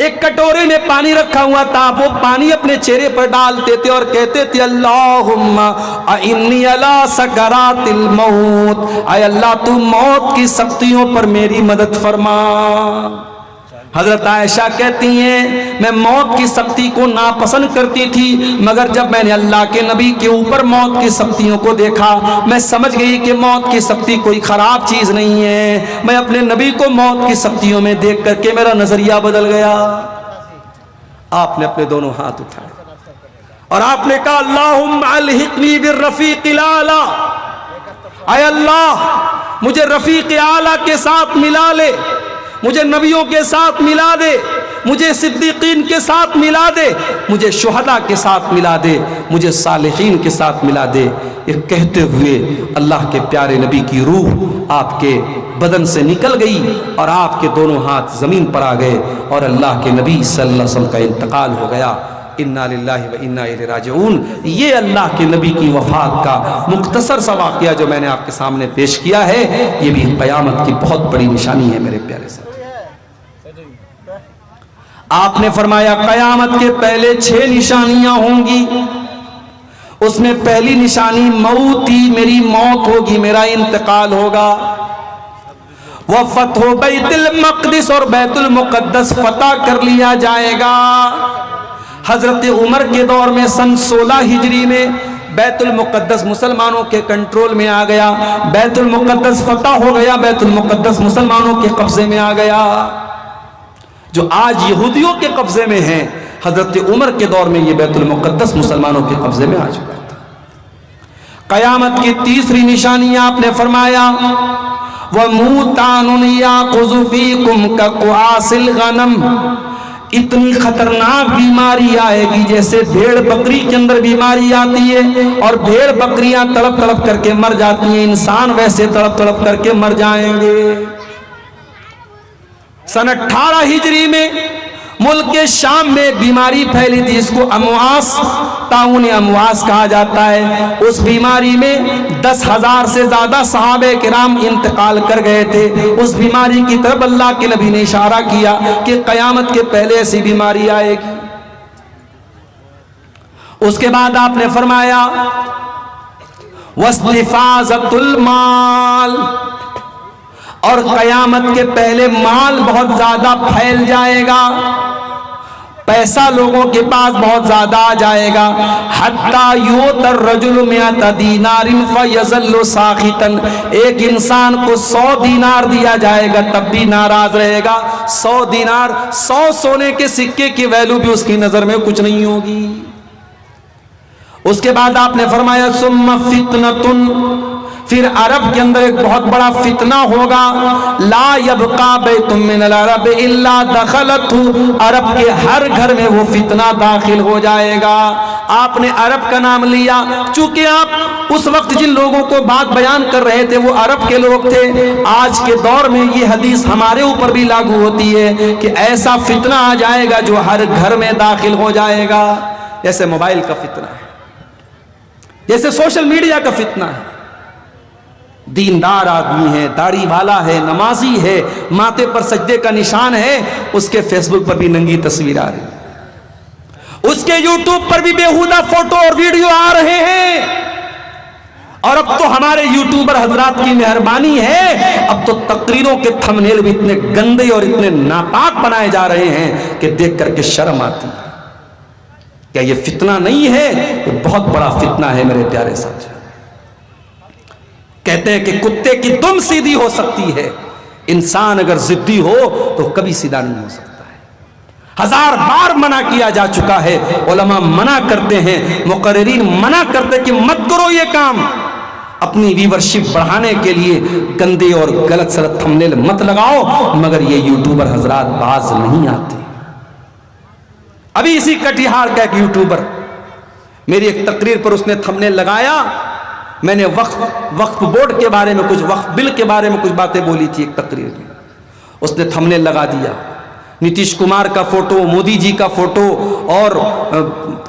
ایک کٹورے میں پانی رکھا ہوا تھا، وہ پانی اپنے چہرے پر ڈالتے تھے اور کہتے تھے اللہم انی علی سکرات الموت، اے اللہ تو موت کی سختیوں پر میری مدد فرما۔ حضرت عائشہ کہتی ہیں میں موت کی سختی کو ناپسند کرتی تھی، مگر جب میں نے اللہ کے نبی کے اوپر موت کی سختیوں کو دیکھا میں سمجھ گئی کہ موت کی سختی کوئی خراب چیز نہیں ہے۔ میں اپنے نبی کو موت کی سختیوں میں دیکھ کر کے میرا نظریہ بدل گیا۔ آپ نے اپنے دونوں ہاتھ اٹھائے اور آپ نے کہا اللہم الحقنی بالرفیق الاعلی، اے اللہ مجھے رفیق اعلیٰ کے ساتھ ملا لے، مجھے نبیوں کے ساتھ ملا دے، مجھے صدیقین کے ساتھ ملا دے، مجھے شہداء کے ساتھ ملا دے، مجھے صالحین کے ساتھ ملا دے۔ یہ کہتے ہوئے اللہ کے پیارے نبی کی روح آپ کے بدن سے نکل گئی اور آپ کے دونوں ہاتھ زمین پر آ گئے اور اللہ کے نبی صلی اللہ علیہ وسلم کا انتقال ہو گیا۔ انا للہ و انا الیہ راجعون۔ یہ اللہ کے نبی کی وفات کا مختصر سا واقعہ جو میں نے آپ کے سامنے پیش کیا ہے، یہ بھی قیامت کی بہت بڑی نشانی ہے میرے پیارے ساتھی۔ آپ نے فرمایا قیامت کے پہلے 6 نشانیاں ہوں گی، اس میں پہلی نشانی موتی، میری موت ہوگی، میرا انتقال ہوگا۔ وفتح بیت المقدس، اور بیت المقدس فتح کر لیا جائے گا۔ حضرت عمر کے دور میں سن 16 ہجری میں بیت المقدس مسلمانوں کے کنٹرول میں آ گیا، بیت المقدس فتح ہو گیا، بیت المقدس مسلمانوں کے قبضے میں آ گیا۔ جو آج یہودیوں کے قبضے میں ہیں، حضرت عمر کے دور میں یہ بیت المقدس مسلمانوں کے قبضے میں آ چکا تھا۔ قیامت کی تیسری نشانی آپ نے فرمایا وَمُوتَانٌ يَأْخُذُ فِيكُمْ كَقُعَاسِ الْغَنَمِ، اتنی خطرناک بیماری آئے گی جیسے بھیڑ بکری کے اندر بیماری آتی ہے اور بھیڑ بکریاں تڑپ تڑپ کر کے مر جاتی ہیں، انسان ویسے تڑپ تڑپ کر کے مر جائیں گے۔ سن 18 ہجری میں ملک کے شام میں ایک بیماری پھیلی تھی، اس کو امواس، طاعون امواس کہا جاتا ہے۔ اس بیماری میں 10,000 سے زیادہ صحابہ کرام انتقال کر گئے تھے۔ اس بیماری کی طرف اللہ کے نبی نے اشارہ کیا کہ قیامت کے پہلے ایسی بیماری آئے گی۔ اس کے بعد آپ نے فرمایا واستفاضۃ المال، اور قیامت کے پہلے مال بہت زیادہ پھیل جائے گا، پیسہ لوگوں کے پاس بہت زیادہ آ جائے گا۔ حتیٰ یؤتی الرجل 100 دینار فیظل ساخطا، ایک انسان کو 100 دینار دیا جائے گا تب بھی ناراض رہے گا۔ 100 دینار، 100 سونے کے سکے کی ویلو بھی اس کی نظر میں کچھ نہیں ہوگی۔ اس کے بعد آپ نے فرمایا ثم فتنۃ، پھر عرب کے اندر ایک بہت بڑا فتنہ ہوگا، لا یبقى بیت من العرب الا دخلته، عرب کے ہر گھر میں وہ فتنہ داخل ہو جائے گا۔ آپ نے عرب کا نام لیا چونکہ آپ اس وقت جن لوگوں کو بات بیان کر رہے تھے وہ عرب کے لوگ تھے۔ آج کے دور میں یہ حدیث ہمارے اوپر بھی لاگو ہوتی ہے کہ ایسا فتنہ آ جائے گا جو ہر گھر میں داخل ہو جائے گا، جیسے موبائل کا فتنہ ہے، جیسے سوشل میڈیا کا فتنہ ہے۔ دیندار آدمی ہے، داڑھی والا ہے، نمازی ہے، ماتھے پر سجدے کا نشان ہے، اس کے فیس بک پر بھی ننگی تصویر آ رہی ہے، اس کے یوٹیوب پر بھی بیہودہ فوٹو اور ویڈیو آ رہے ہیں۔ اور اب تو ہمارے یوٹیوبر حضرات کی مہربانی ہے، اب تو تقریروں کے تھمبنیل بھی اتنے گندے اور اتنے ناپاک بنائے جا رہے ہیں کہ دیکھ کر کے شرم آتی ہے۔ کیا یہ فتنہ نہیں ہے؟ یہ بہت بڑا فتنہ ہے میرے پیارے ساتھ۔ کہتے ہیں کہ کتے کی دم سیدھی ہو سکتی ہے، انسان اگر ضدی ہو تو کبھی سیدھا نہیں ہو سکتا ہے۔ 1000 بار منع کیا جا چکا ہے، علماء منع کرتے ہیں، مقررین منع کرتے کہ مت کرو یہ کام، اپنی ویورشپ بڑھانے کے لیے گندے اور غلط سلط تھمبنیل مت لگاؤ، مگر یہ یوٹیوبر حضرات باز نہیں آتے۔ ابھی اسی کٹیہار کا ایک یوٹیوبر میری ایک تقریر پر اس نے تھمبنیل لگایا، میں نے وقف بورڈ کے بارے میں کچھ، وقف بل کے بارے میں کچھ باتیں بولی تھی ایک تقریر میں، اس نے تھمبنیل لگا دیا نتیش کمار کا فوٹو، مودی جی کا فوٹو اور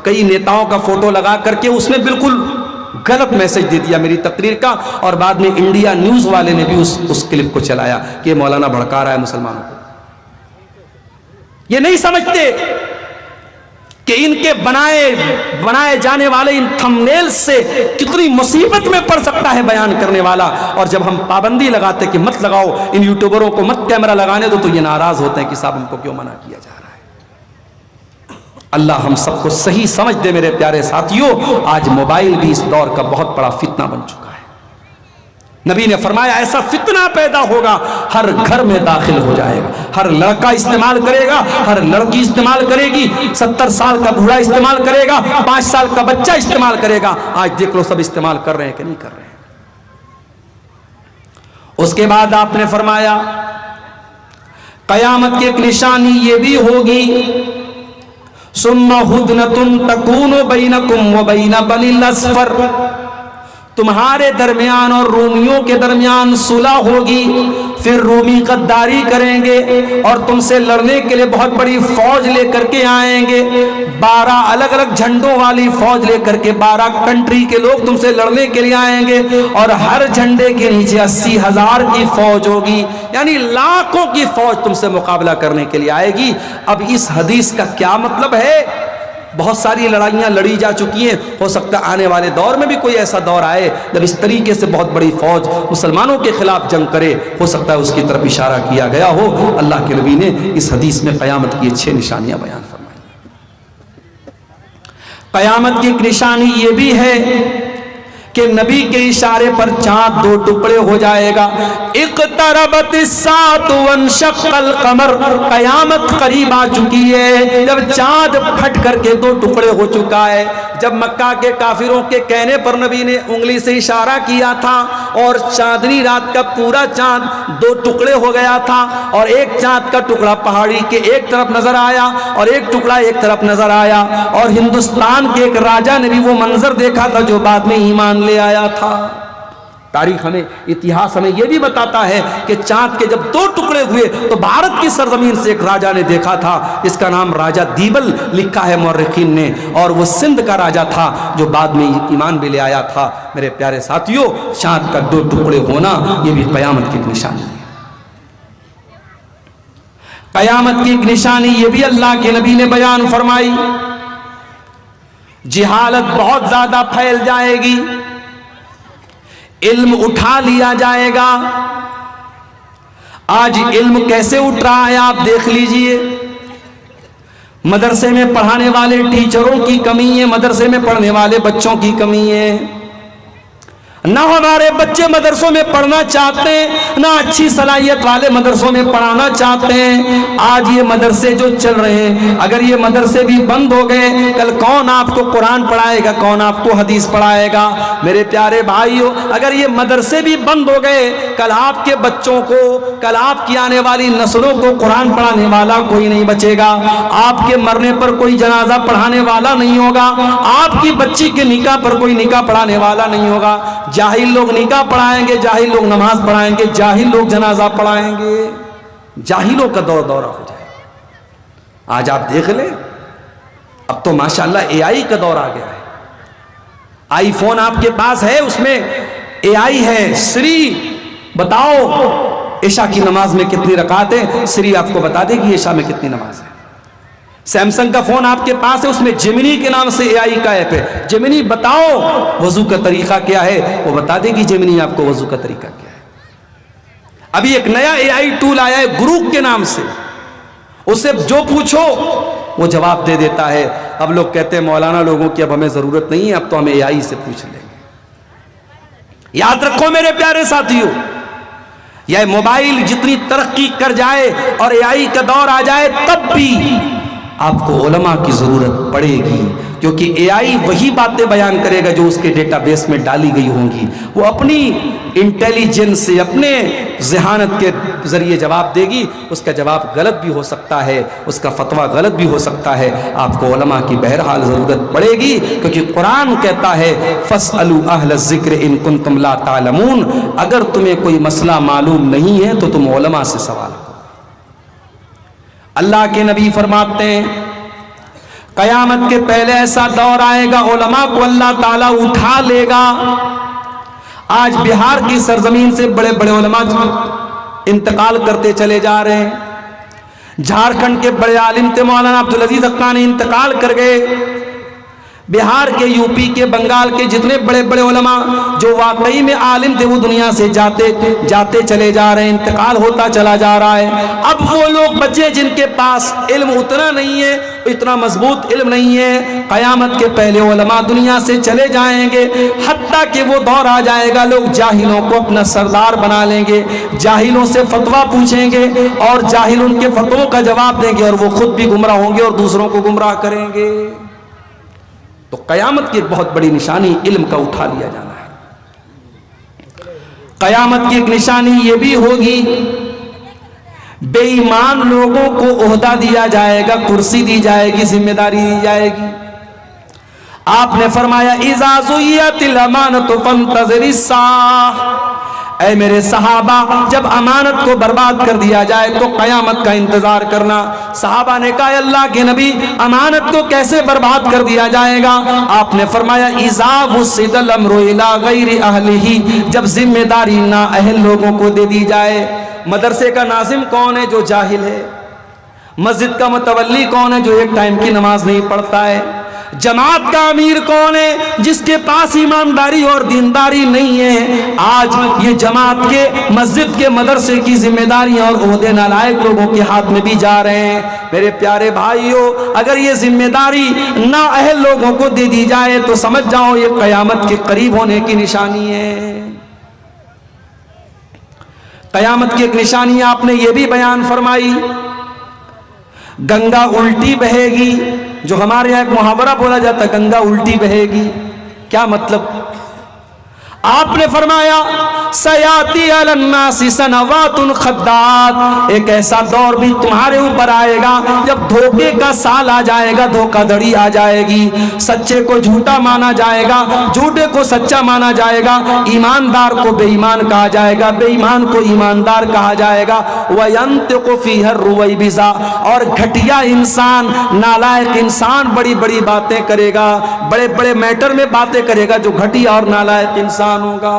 کئی نیتاؤں کا فوٹو لگا کر کے اس نے بالکل غلط میسج دے دیا میری تقریر کا، اور بعد میں انڈیا نیوز والے نے بھی اس کلپ کو چلایا کہ یہ مولانا بھڑکا رہا ہے مسلمانوں کو۔ یہ نہیں سمجھتے کہ ان کے بنائے جانے والے ان تھمبنیل سے کتنی مصیبت میں پڑ سکتا ہے بیان کرنے والا۔ اور جب ہم پابندی لگاتے کہ مت لگاؤ ان یوٹیوبروں کو، مت کیمرہ لگانے دو، تو یہ ناراض ہوتے ہیں کہ صاحب ہم کو کیوں منع کیا جا رہا ہے۔ اللہ ہم سب کو صحیح سمجھ دے میرے پیارے ساتھیوں۔ آج موبائل بھی اس دور کا بہت بڑا فتنہ بن چکا ہے۔ نبی نے فرمایا ایسا فتنہ پیدا ہوگا، ہر گھر میں داخل ہو جائے گا، ہر لڑکا استعمال کرے گا، ہر لڑکی استعمال کرے گی، 70 سال کا بوڑھا استعمال کرے گا، 5 سال کا بچہ استعمال کرے گا۔ آج دیکھ لو سب استعمال کر رہے ہیں کہ نہیں کر رہے ہیں۔ اس کے بعد آپ نے فرمایا قیامت کی ایک نشانی یہ بھی ہوگی ثم ہدنۃ تکون بینکم وبین بنی الاصفر، تمہارے درمیان اور رومیوں کے درمیان صلح ہوگی، پھر رومی غداری کریں گے اور تم سے لڑنے کے لیے بہت بڑی فوج لے کر کے آئیں گے، 12 الگ الگ جھنڈوں والی فوج لے کر کے 12 کنٹری کے لوگ تم سے لڑنے کے لیے آئیں گے، اور ہر جھنڈے کے نیچے 80,000 کی فوج ہوگی، یعنی لاکھوں کی فوج تم سے مقابلہ کرنے کے لیے آئے گی۔ اب اس حدیث کا کیا مطلب ہے؟ بہت ساری لڑائیاں لڑی جا چکی ہیں، ہو سکتا ہے آنے والے دور میں بھی کوئی ایسا دور آئے جب اس طریقے سے بہت بڑی فوج مسلمانوں کے خلاف جنگ کرے، ہو سکتا ہے اس کی طرف اشارہ کیا گیا ہو۔ اللہ کے نبی نے اس حدیث میں قیامت کی 6 نشانیاں بیان فرمائی۔ قیامت کی ایک نشانی یہ بھی ہے کہ نبی کے اشارے پر چاند 2 ٹکڑے ہو جائے گا، اقتربت الساعۃ وانشق القمر، قیامت قریب آ چکی ہے، جب چاند پھٹ کر کے 2 ٹکڑے ہو چکا ہے۔ جب مکہ کے کافروں کے کہنے پر نبی نے انگلی سے اشارہ کیا تھا اور چاندنی رات کا پورا چاند 2 ٹکڑے ہو گیا تھا، اور ایک چاند کا ٹکڑا پہاڑی کے ایک طرف نظر آیا اور ایک ٹکڑا ایک طرف نظر آیا، اور ہندوستان کے ایک راجہ نے بھی وہ منظر دیکھا تھا جو بعد میں ایمان لے آیا تھا۔ تاریخ ہمیں، اتہاس ہمیں یہ بھی بتاتا ہے کہ چاند کے جب 2 ٹکڑے ہوئے تو بھارت کی سرزمین سے ایک راجہ نے دیکھا تھا، اس کا نام راجہ دیبل لکھا ہے مورخین نے، اور وہ سندھ کا راجہ تھا جو بعد میں ایمان بھی لے آیا تھا۔ میرے پیارے ساتھیوں، چاند کا 2 ٹکڑے ہونا یہ بھی قیامت کی ایک نشانی ہے۔ قیامت کی ایک نشانی یہ بھی اللہ کے نبی نے بیان فرمائی، جہالت بہت زیادہ پھیل جائے گی، علم اٹھا لیا جائے گا۔ آج علم کیسے اٹھ رہا ہے آپ دیکھ لیجئے، مدرسے میں پڑھانے والے ٹیچروں کی کمی ہے، مدرسے میں پڑھنے والے بچوں کی کمی ہے، نہ ہمارے بچے مدرسوں میں پڑھنا چاہتے ہیں، نہ اچھی صلاحیت والے مدرسوں میں پڑھانا چاہتے ہیں۔ آج یہ مدرسے جو چل رہے ہیں، اگر یہ مدرسے بھی بند ہو گئے، کل کون آپ کو قرآن پڑھائے گا، کون آپ کو حدیث پڑھائے گا؟ میرے پیارے بھائیو، اگر یہ مدرسے بھی بند ہو گئے، کل آپ کے بچوں کو، کل آپ کی آنے والی نسلوں کو قرآن پڑھانے والا کوئی نہیں بچے گا، آپ کے مرنے پر کوئی جنازہ پڑھانے والا نہیں ہوگا، آپ کی بچی کے نکاح پر کوئی نکاح پڑھانے والا نہیں ہوگا۔ جاہل لوگ نکاح پڑھائیں گے، جاہل لوگ نماز پڑھائیں گے، جاہل لوگ جنازہ پڑھائیں گے، جاہلوں کا دورہ ہو جائے۔ آج آپ دیکھ لیں، اب تو ماشاءاللہ AI کا دور آ گیا ہے۔ آئی فون آپ کے پاس ہے، اس میں AI ہے، سری بتاؤ عشاء کی نماز میں کتنی رکعت ہے، سری آپ کو بتا دے گی عشاء میں کتنی نماز ہے۔ سیمسنگ کا فون آپ کے پاس ہے، اس میں جیمنی کے نام سے AI کا ایپ ہے، جیمنی بتاؤ وضو کا طریقہ کیا ہے، وہ بتا دے گی جیمنی آپ کو وضو کا طریقہ کیا ہے۔ ابھی ایک نیا AI ٹول آیا ہے گروپ کے نام سے، اسے جو پوچھو وہ جواب دے دیتا ہے۔ اب لوگ کہتے ہیں مولانا لوگوں کی اب ہمیں ضرورت نہیں ہے، اب تو ہم AI سے پوچھ لیں گے۔ یاد رکھو میرے پیارے ساتھیو، یہ موبائل جتنی ترقی کر جائے اور AI کا دور آ جائے، تب بھی آپ کو علماء کی ضرورت پڑے گی، کیونکہ AI وہی باتیں بیان کرے گا جو اس کے ڈیٹا بیس میں ڈالی گئی ہوں گی، وہ اپنی انٹیلیجنس سے، اپنے ذہانت کے ذریعے جواب دے گی۔ اس کا جواب غلط بھی ہو سکتا ہے، اس کا فتویٰ غلط بھی ہو سکتا ہے، آپ کو علماء کی بہرحال ضرورت پڑے گی، کیونکہ قرآن کہتا ہے فَاسْأَلُوا أَهْلَ الذِّكْرِ إِن كُنتُمْ لَا تَعْلَمُونَ، اگر تمہیں کوئی مسئلہ معلوم نہیں ہے تو تم علماء سے سوال کرو۔ اللہ کے نبی فرماتے ہیں قیامت کے پہلے ایسا دور آئے گا، علماء کو اللہ تعالیٰ اٹھا لے گا۔ آج بہار کی سرزمین سے بڑے بڑے علماء انتقال کرتے چلے جا رہے ہیں۔ جھارکھنڈ کے بڑے عالم تھے مولانا عبدالعزیز حقانی، انتقال کر گئے۔ بہار کے، یوپی کے، بنگال کے جتنے بڑے بڑے علماء جو واقعی میں عالم تھے وہ دنیا سے جاتے چلے جا رہے ہیں، انتقال ہوتا چلا جا رہا ہے۔ اب وہ لوگ بچے جن کے پاس علم اتنا نہیں ہے، اتنا مضبوط علم نہیں ہے، قیامت کے پہلے علماء دنیا سے چلے جائیں گے، حتیٰ کہ وہ دور آ جائے گا لوگ جاہلوں کو اپنا سردار بنا لیں گے، جاہلوں سے فتویٰ پوچھیں گے اور جاہل ان کے فتووں کا جواب دیں گے، اور وہ خود بھی گمراہ ہوں گے اور دوسروں کو گمراہ کریں گے۔ تو قیامت کی ایک بہت بڑی نشانی علم کا اٹھا لیا جانا ہے۔ قیامت کی ایک نشانی یہ بھی ہوگی، بے بے ایمان لوگوں کو عہدہ دیا جائے گا، کرسی دی جائے گی، ذمہ داری دی جائے گی۔ آپ نے فرمایا اذا زیت الامانۃ فانتظر الساعہ، اے میرے صحابہ جب امانت کو برباد کر دیا جائے تو قیامت کا انتظار کرنا۔ صحابہ نے کہا اللہ کے نبی امانت کو کیسے برباد کر دیا جائے گا؟ آپ نے فرمایا اذا وسد الامر الی غیر اہلہ، جب ذمہ داری نااہل لوگوں کو دے دی جائے۔ مدرسے کا ناظم کون ہے؟ جو جاہل ہے۔ مسجد کا متولی کون ہے؟ جو ایک ٹائم کی نماز نہیں پڑھتا ہے۔ جماعت کا امیر کون ہے؟ جس کے پاس ایمانداری اور دینداری نہیں ہے۔ آج یہ جماعت کے، مسجد کے، مدرسے کی ذمہ داریاں اور عہدے نالائق لوگوں کے ہاتھ میں بھی جا رہے ہیں۔ میرے پیارے بھائیوں، اگر یہ ذمہ داری نااہل لوگوں کو دے دی جائے تو سمجھ جاؤ یہ قیامت کے قریب ہونے کی نشانی ہے۔ قیامت کی ایک نشانی آپ نے یہ بھی بیان فرمائی، گنگا الٹی بہے گی۔ جو ہمارے یہاں ایک محاورہ بولا جاتا ہے گنگا الٹی بہے گی، کیا مطلب؟ آپ نے فرمایا سیاتی علی الناس سنوات خدات، ایک ایسا دور بھی تمہارے اوپر آئے گا جب دھوکے کا سال آ جائے گا، دھوکہ دھڑی آ جائے گی، سچے کو جھوٹا مانا جائے گا، جھوٹے کو سچا مانا جائے گا، ایماندار کو بے ایمان کہا جائے گا، بے ایمان کو ایماندار کہا جائے گا۔ وَيَنْتِقُ فِيهَا الرُّوَيْبِضَةُ، اور گھٹیا انسان، نالائق انسان بڑی بڑی باتیں کرے گا، بڑے بڑے میٹر میں باتیں کرے گا جو گھٹیا اور نالائق انسان ہوگا۔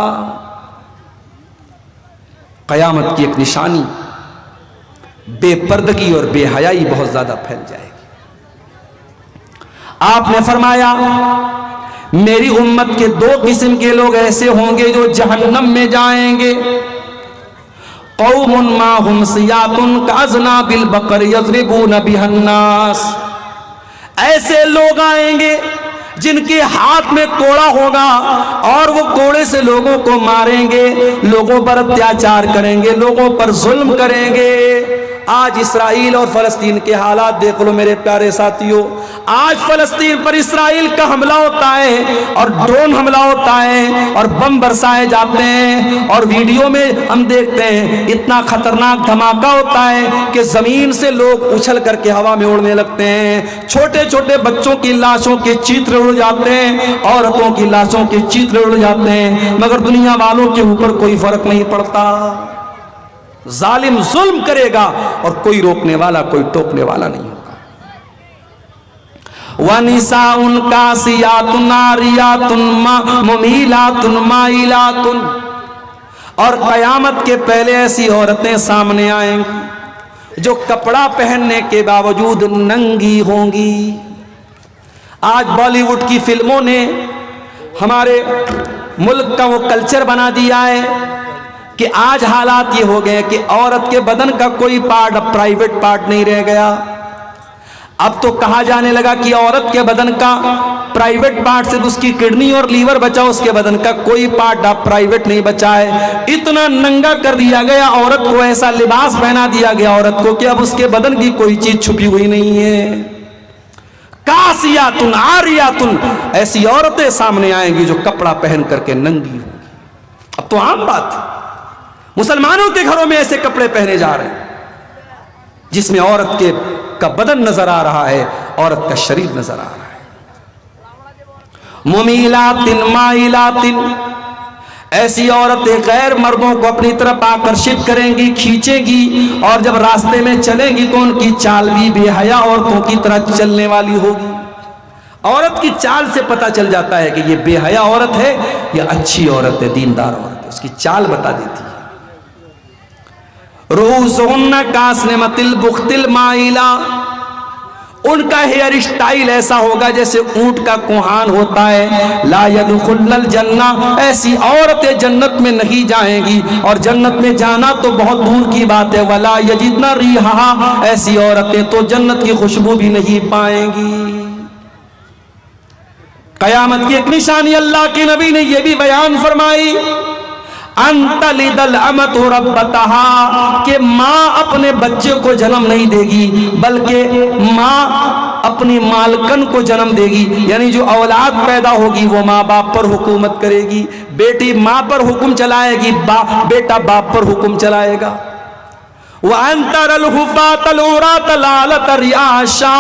قیامت کی ایک نشانی بے پردگی اور بے حیائی بہت زیادہ پھیل جائے گی۔ آپ نے فرمایا میری امت کے دو قسم کے لوگ ایسے ہوں گے جو جہنم میں جائیں گے، قوم ماہم سیات کاذناب البقر یضربون بها الناس، ایسے لوگ آئیں گے جن کے ہاتھ میں کوڑا ہوگا اور وہ کوڑے سے لوگوں کو ماریں گے، لوگوں پر اتیاچار کریں گے، لوگوں پر ظلم کریں گے۔ آج اسرائیل اور فلسطین کے حالات دیکھ لو میرے پیارے ساتھیوں، آج فلسطین پر اسرائیل کا حملہ ہوتا ہے اور ڈرون حملہ ہوتا ہے اور بم برسائے جاتے ہیں، اور ویڈیو میں ہم دیکھتے ہیں اتنا خطرناک دھماکہ ہوتا ہے کہ زمین سے لوگ اچھل کر کے ہوا میں اڑنے لگتے ہیں، چھوٹے چھوٹے بچوں کی لاشوں کے چیتر اڑ جاتے ہیں، عورتوں کی لاشوں کے چیتر اڑ جاتے ہیں، مگر دنیا والوں کے اوپر کوئی فرق نہیں پڑتا۔ ظالم ظلم کرے گا اور کوئی روکنے والا، کوئی ٹوکنے والا نہیں ہوگا۔ وَنِسَاءٌ كَاسِيَاتٌ عَارِيَاتٌ مُمِيلَاتٌ مَائِلَاتٌ، اور قیامت کے پہلے ایسی عورتیں سامنے آئیں گی جو کپڑا پہننے کے باوجود ننگی ہوں گی۔ آج بالی ووڈ کی فلموں نے ہمارے ملک کا وہ کلچر بنا دیا ہے کہ آج حالات یہ ہو گئے کہ عورت کے بدن کا کوئی پارٹ اب پرائیویٹ پارٹ نہیں رہ گیا۔ اب تو کہا جانے لگا کہ عورت کے بدن کا پرائیویٹ پارٹ سے اس کی کڈنی اور لیور بچا، اس کے بدن کا کوئی پارٹ اب پرائیویٹ نہیں بچا ہے۔ اتنا ننگا کر دیا گیا عورت کو، ایسا لباس پہنا دیا گیا عورت کو کہ اب اس کے بدن کی کوئی چیز چھپی ہوئی نہیں ہے۔ کاسیاتن عاریاتن، ایسی عورتیں سامنے آئیں گی جو کپڑا پہن کر کے ننگی ہوں گی۔ اب تو عام بات ہے، مسلمانوں کے گھروں میں ایسے کپڑے پہنے جا رہے ہیں جس میں عورت کا بدن نظر آ رہا ہے، عورت کا شریر نظر آ رہا ہے۔ ممیلات مائلات، ایسی عورتیں غیر مردوں کو اپنی طرف آکرشت کریں گی، کھینچیں گی، اور جب راستے میں چلیں گی تو ان کی چال بھی بے حیا عورتوں کی طرح چلنے والی ہوگی۔ عورت کی چال سے پتہ چل جاتا ہے کہ یہ بے حیا عورت ہے یا اچھی عورت ہے، دیندار عورت ہے، اس کی چال بتا دیتی ہے۔ رؤوسہن کاسنمۃ البخت المائلہ، ان کا ہیئر اسٹائل ایسا ہوگا جیسے اونٹ کا کوہان ہوتا ہے۔ لا يدخلن الجنہ، ایسی عورتیں جنت میں نہیں جائیں گی، اور جنت میں جانا تو بہت دور کی بات ہے۔ ولا یجدن ریحہا، ایسی عورتیں تو جنت کی خوشبو بھی نہیں پائیں گی۔ قیامت کی ایک نشانی اللہ کے نبی نے یہ بھی بیان فرمائی، انت لد الامۃ ربتہا، کہ ماں اپنے بچے کو جنم نہیں دے گی بلکہ ماں اپنی مالکن کو جنم دے گی، یعنی جو اولاد پیدا ہوگی وہ ماں باپ پر حکومت کرے گی، بیٹی ماں پر حکم چلائے گی، بیٹا باپ پر حکم چلائے گا۔ وَأَن تَرَى الْحُفَاةَ الْعُرَاةَ الْعَالَةَ رِعَاشًا،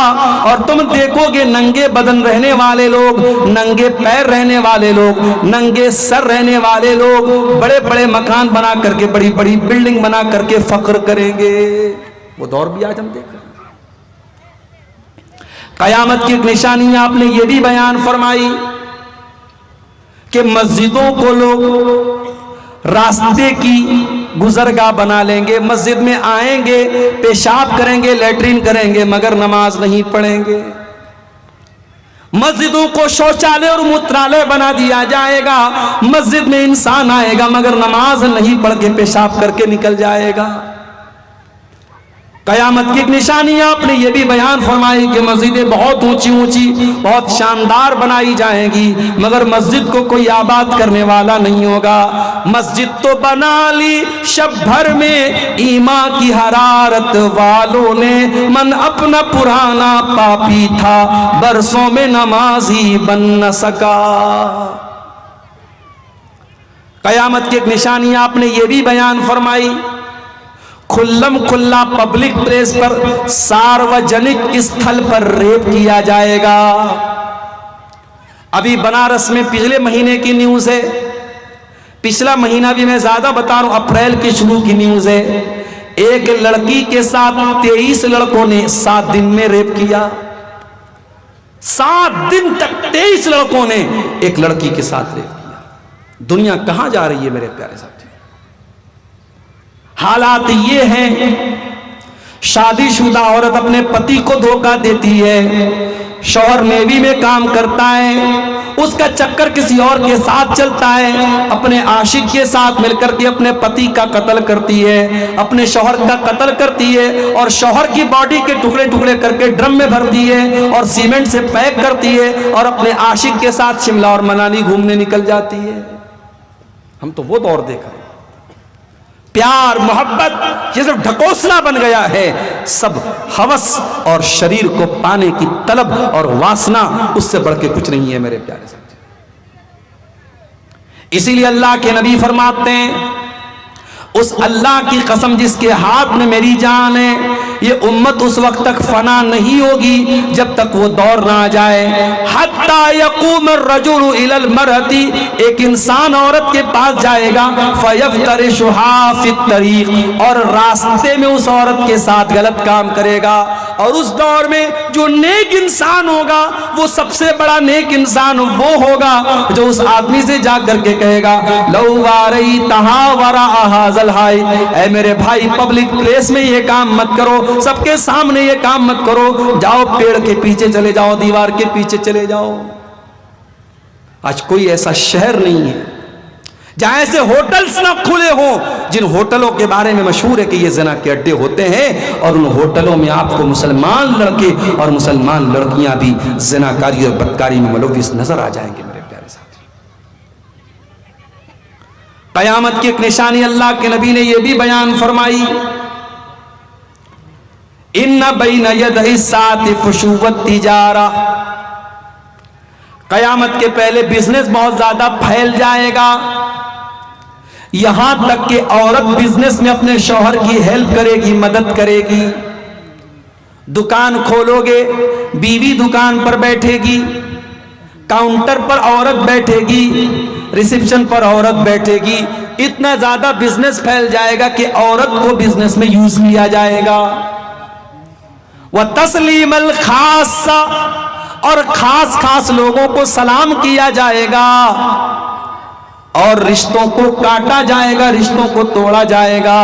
اور تم دیکھو گے ننگے بدن رہنے والے لوگ، ننگے پیر رہنے والے لوگ، ننگے سر رہنے والے لوگ بڑے بڑے مکان بنا کر کے، بڑی بڑی بلڈنگ بنا کر کے فخر کریں گے۔ وہ دور بھی آج ہم دیکھ رہے ہیں۔ قیامت کی ایک نشانی آپ نے یہ بھی بیان فرمائی کہ مسجدوں کو لوگ راستے کی گزرگاہ بنا لیں گے، مسجد میں آئیں گے، پیشاب کریں گے، لیٹرین کریں گے، مگر نماز نہیں پڑھیں گے۔ مسجدوں کو شوچالے اور موترالے بنا دیا جائے گا، مسجد میں انسان آئے گا مگر نماز نہیں پڑھ کے پیشاب کر کے نکل جائے گا۔ قیامت کی ایک نشانی آپ نے یہ بھی بیان فرمائی کہ مسجدیں بہت اونچی اونچی، بہت شاندار بنائی جائیں گی، مگر مسجد کو کوئی آباد کرنے والا نہیں ہوگا۔ مسجد تو بنا لی شب بھر میں ایمان کی حرارت والوں نے، من اپنا پرانا پاپی تھا برسوں میں نمازی بن نہ سکا۔ قیامت کی ایک نشانی آپ نے یہ بھی بیان فرمائی، کھلم کھلا پبلک پلیس پر، ساروجنک استھل پر ریپ کیا جائے گا۔ ابھی بنارس میں پچھلے مہینے کی نیوز ہے، پچھلا مہینہ بھی میں زیادہ بتا رہا ہوں، اپریل کی شروع کی نیوز ہے، ایک لڑکی کے ساتھ 23 لڑکوں نے 7 دن میں ریپ کیا۔ 7 دن تک 23 لڑکوں نے ایک لڑکی کے ساتھ ریپ کیا۔ دنیا کہاں جا رہی ہے میرے پیارے ساتھی؟ حالات یہ ہیں، شادی شدہ عورت اپنے پتی کو دھوکہ دیتی ہے، شوہر نیوی میں کام کرتا ہے، اس کا چکر کسی اور کے ساتھ چلتا ہے، اپنے عاشق کے ساتھ مل کر کے اپنے پتی کا قتل کرتی ہے، اپنے شوہر کا قتل کرتی ہے، اور شوہر کی باڈی کے ٹکڑے ٹکڑے کر کے ڈرم میں بھرتی ہے اور سیمنٹ سے پیک کرتی ہے، اور اپنے عاشق کے ساتھ شملہ اور منالی گھومنے نکل جاتی ہے۔ ہم تو وہ دور دیکھ رہے ہیں، پیار محبت یہ سب ڈھکوسلا بن گیا ہے، سب ہوس اور شریر کو پانے کی طلب اور واسنا، اس سے بڑھ کے کچھ نہیں ہے میرے پیارے ساتھی۔ اسی لیے اللہ کے نبی فرماتے ہیں، اس اللہ کی قسم جس کے ہاتھ میں میری جان ہے، یہ امت اس وقت تک فنا نہیں ہوگی جب تک وہ دور نہ آ جائے، حتی یقوم الرجل الی المرأۃ، ایک انسان عورت کے پاس جائے گا، فیفترشھا فی الطریق، اور راستے میں اس عورت کے ساتھ غلط کام کرے گا، اور اس دور میں جو نیک انسان ہوگا وہ سب سے بڑا نیک انسان وہ ہوگا جو اس آدمی سے جا کر کے کہے گا، لو واریتھا وراء ھذا الحائط، اے میرے بھائی پبلک پلیس میں یہ کام مت کرو، سب کے سامنے یہ کام مت کرو، جاؤ پیڑ کے پیچھے چلے جاؤ، دیوار کے پیچھے چلے جاؤ۔ آج کوئی ایسا شہر نہیں ہے جہاں ایسے ہوٹلز نہ کھلے ہوں جن ہوٹلوں کے بارے میں مشہور ہے کہ یہ زنا کے اڈے ہوتے ہیں، اور ان ہوٹلوں میں آپ کو مسلمان لڑکے اور مسلمان لڑکیاں بھی زناکاری اور بدکاری میں ملوث نظر آ جائیں گے میرے پیارے ساتھی۔ قیامت کی ایک نشانی اللہ کے نبی نے یہ بھی بیان فرمائی، ان بین یدی الساعۃ فشو التجارہ، قیامت کے پہلے بزنس بہت زیادہ پھیل جائے گا، یہاں تک کہ عورت بزنس میں اپنے شوہر کی ہیلپ کرے گی، مدد کرے گی۔ دکان کھولو گے، بیوی دکان پر بیٹھے گی، کاؤنٹر پر عورت بیٹھے گی، ریسیپشن پر عورت بیٹھے گی، اتنا زیادہ بزنس پھیل جائے گا کہ عورت کو بزنس میں یوز کیا جائے گا۔ وَتَسْلِيمَ الْخَاصَّةِ، اور خاص خاص لوگوں کو سلام کیا جائے گا، اور رشتوں کو کاٹا جائے گا، رشتوں کو توڑا جائے گا۔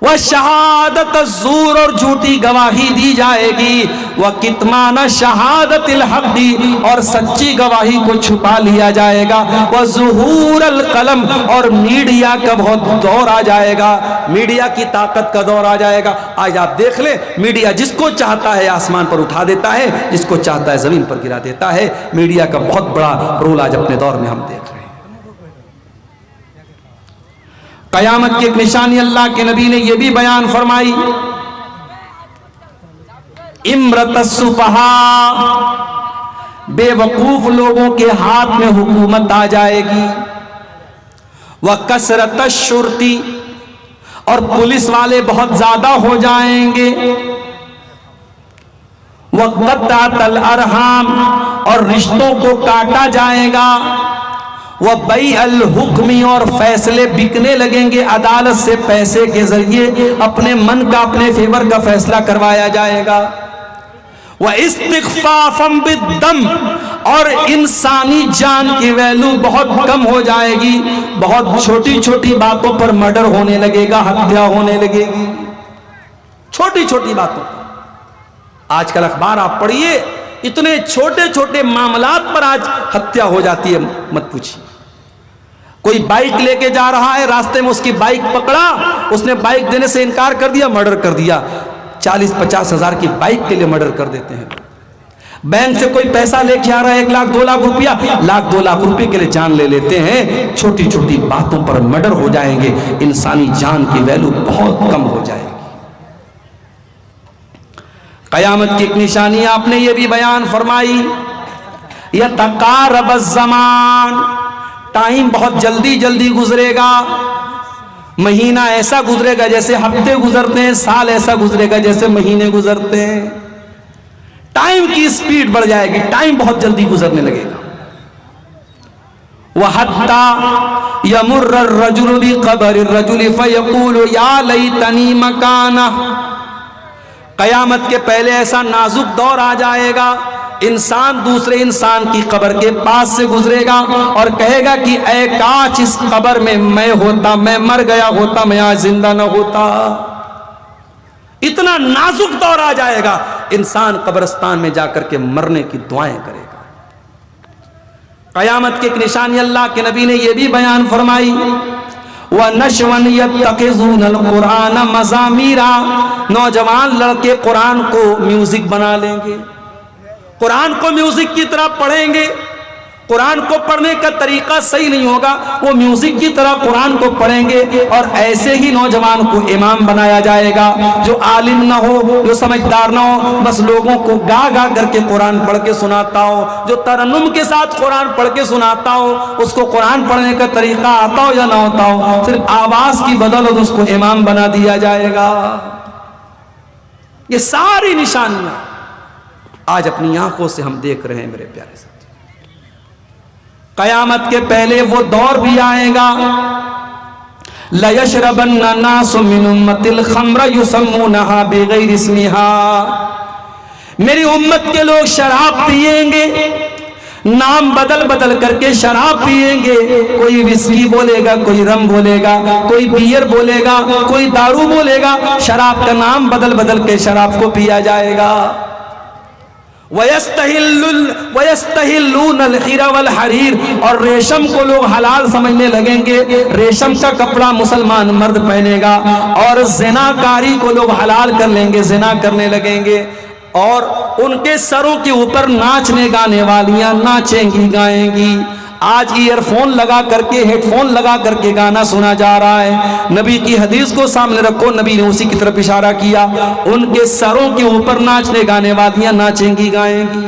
وَشَهَادَةَ الزُّورِ، اور جھوٹی گواہی دی جائے گی۔ وَكِتْمَانَ شَهَادَةِ الْحَقِّ، اور سچی گواہی کو چھپا لیا جائے گا۔ وَظُهُورَ الْقَلَمِ، اور میڈیا کا بہت دور آ جائے گا، میڈیا کی طاقت کا دور آ جائے گا۔ آج آپ دیکھ لیں، میڈیا جس کو چاہتا ہے آسمان پر اٹھا دیتا ہے، جس کو چاہتا ہے زمین پر گرا دیتا ہے۔ میڈیا کا بہت بڑا رول آج اپنے دور میں ہم دیکھ رہے ہیں۔ قیامت کی ایک نشانی اللہ کے نبی نے یہ بھی بیان فرمائی، امرت السفہاء، بے وقوف لوگوں کے ہاتھ میں حکومت آ جائے گی۔ وکثرت الشرطی، اور پولیس والے بہت زیادہ ہو جائیں گے. وَقَطَّعَتِ الْأَرْحَامِ اور رشتوں کو کاٹا جائے گا. وَبَيْعَ الْحُكْمِ اور فیصلے بکنے لگیں گے, عدالت سے پیسے کے ذریعے اپنے من کا, اپنے فیور کا فیصلہ کروایا جائے گا. وَإِسْتِخْفَافًا بِالدَّمِ اور انسانی جان کی ویلو بہت کم ہو جائے گی. بہت چھوٹی چھوٹی باتوں پر مرڈر ہونے لگے گا, ہتیا ہونے لگے گی, چھوٹی چھوٹی باتوں پر. آج کل اخبار آپ پڑھیے, اتنے چھوٹے چھوٹے معاملات پر آج ہتیا ہو جاتی ہے, مت پوچھیے. کوئی بائک لے کے جا رہا ہے, راستے میں اس کی بائک پکڑا, اس نے بائک دینے سے انکار کر دیا, مرڈر کر دیا. 40-50 ہزار کی بائک کے لیے مرڈر کر دیتے ہیں. بینک سے کوئی پیسہ لے کے آ رہا ہے 1 لاکھ 2 لاکھ روپیہ, 1 لاکھ 2 لاکھ روپے کے لیے جان لے لیتے ہیں. چھوٹی چھوٹی باتوں پر مرڈر ہو جائیں گے, انسانی جان کی ویلو بہت کم ہو جائے گی. قیامت کی ایک نشانی آپ نے یہ بھی بیان فرمائی, یتقارب الزمان, ٹائم بہت جلدی جلدی گزرے گا. مہینہ ایسا گزرے گا جیسے ہفتے گزرتے ہیں, سال ایسا گزرے گا جیسے مہینے گزرتے ہیں. ٹائم کی سپیڈ بڑھ جائے گی, ٹائم بہت جلدی گزرنے لگے گا. وَحَتَّى يَمُرَّ الرَّجُلُ بِقَبْرِ الرَّجُلِ فَيَقُولُ يَا لَيْتَنِي مَكَانَهُ. قیامت کے پہلے ایسا نازک دور آ جائے گا, انسان دوسرے انسان کی قبر کے پاس سے گزرے گا اور کہے گا کہ اے کاش اس قبر میں میں ہوتا, میں مر گیا ہوتا, میں آج زندہ نہ ہوتا. اتنا نازک دور آ جائے گا, انسان قبرستان میں جا کر کے مرنے کی دعائیں کرے گا. قیامت کی ایک نشانی اللہ کے نبی نے یہ بھی بیان فرمائی, وَنَشْوًا يَتَّخِذُونَ الْقُرْآنَ مَزَامِيرًا, نوجوان لڑکے قرآن کو میوزک بنا لیں گے, قرآن کو میوزک کی طرح پڑھیں گے. قرآن کو پڑھنے کا طریقہ صحیح نہیں ہوگا, وہ میوزک کی طرح قرآن کو پڑھیں گے. اور ایسے ہی نوجوان کو امام بنایا جائے گا, جو عالم نہ ہو, جو سمجھدار نہ ہو, بس لوگوں کو گا گا کر کے قرآن پڑھ کے سناتا ہو, جو ترنم کے ساتھ قرآن پڑھ کے سناتا ہو, اس کو قرآن پڑھنے کا طریقہ آتا ہو یا نہ ہوتا ہو, صرف آواز کی بدولت اس کو امام بنا دیا جائے گا. یہ ساری نشانیاں آج اپنی آنکھوں سے ہم دیکھ رہے ہیں میرے پیارے ساتھی. قیامت کے پہلے وہ دور بھی آئے گا, لَيَشْرَبَنَّ النَّاسُ مِنْ أُمَّتِ الْخَمْرَ يُسَمُّونَهَا بِغَيْرِ اسْمِهَا. میری امت کے لوگ شراب پیئیں گے, نام بدل بدل کر کے شراب پیئیں گے. کوئی وسکی بولے گا, کوئی رم بولے گا, کوئی بیئر بولے گا, کوئی دارو بولے گا. شراب کا نام بدل بدل کے شراب کو پیا جائے گا. وَيَسْتَحِلُّونَ الْحِرَ وَالْحَرِيرَ اور ریشم کو لوگ حلال سمجھنے لگیں گے. ریشم کا کپڑا مسلمان مرد پہنے گا, اور زناکاری کو لوگ حلال کر لیں گے, زنا کرنے لگیں گے. اور ان کے سروں کے اوپر ناچنے گانے والیاں ناچیں گی, گائیں گی. آج ایئر فون لگا کر کے, ہیڈ فون لگا کر کے گانا سنا جا رہا ہے. نبی کی حدیث کو سامنے رکھو, نبی نے اسی کی طرف اشارہ کیا. ان کے سروں کے اوپر ناچنے گانے والیاں ناچیں گی, گائیں گی.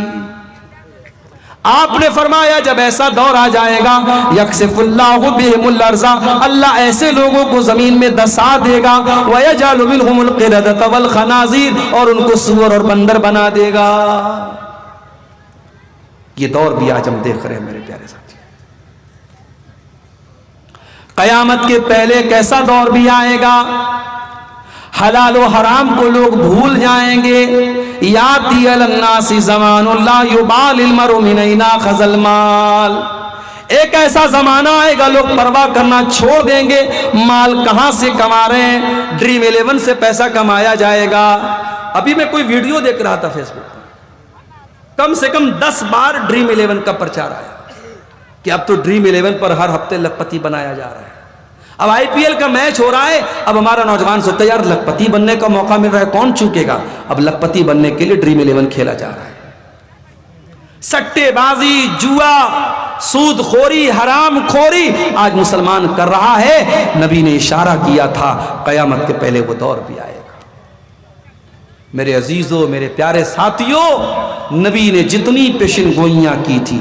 آپ نے فرمایا جب ایسا دور آ جائے گا, یکسف اللہ بہم الارض, اللہ ایسے لوگوں کو زمین میں دسا دے گا. ویجعل منہم القردۃ والخنازیر, اور ان کو سور اور بندر بنا دے گا. یہ دور بھی آج ہم دیکھ رہے ہیں میرے پیارے ساتھی. قیامت کے پہلے کیسا دور بھی آئے گا, حلال و حرام کو لوگ بھول جائیں گے. یاتی علی الناس زمان لا یبال المرء من این اخذ المال, ایک ایسا زمانہ آئے گا لوگ پرواہ کرنا چھوڑ دیں گے, مال کہاں سے کما رہے ہیں, ڈریم 11 سے پیسہ کمایا جائے گا. ابھی میں کوئی ویڈیو دیکھ رہا تھا فیس بک پر, کم سے کم 10 بار ڈریم 11 کا پرچار آیا کہ اب تو ڈریم 11 پر ہر ہفتے لکھپتی بنایا جا رہا ہے. اب IPL کا میچ ہو رہا ہے, اب ہمارا نوجوان سوچتا ہے یار لکھپتی بننے کا موقع مل رہا ہے, کون چوکے گا. اب لکھپتی بننے کے لیے ڈریم 11 کھیلا جا رہا ہے. سٹے بازی, جوا, سود خوری, حرام خوری آج مسلمان کر رہا ہے. نبی نے اشارہ کیا تھا قیامت کے پہلے وہ دور بھی آئے گا. میرے عزیزوں, میرے پیارے ساتھیوں, نبی نے جتنی پیشن گوئیاں کی تھی,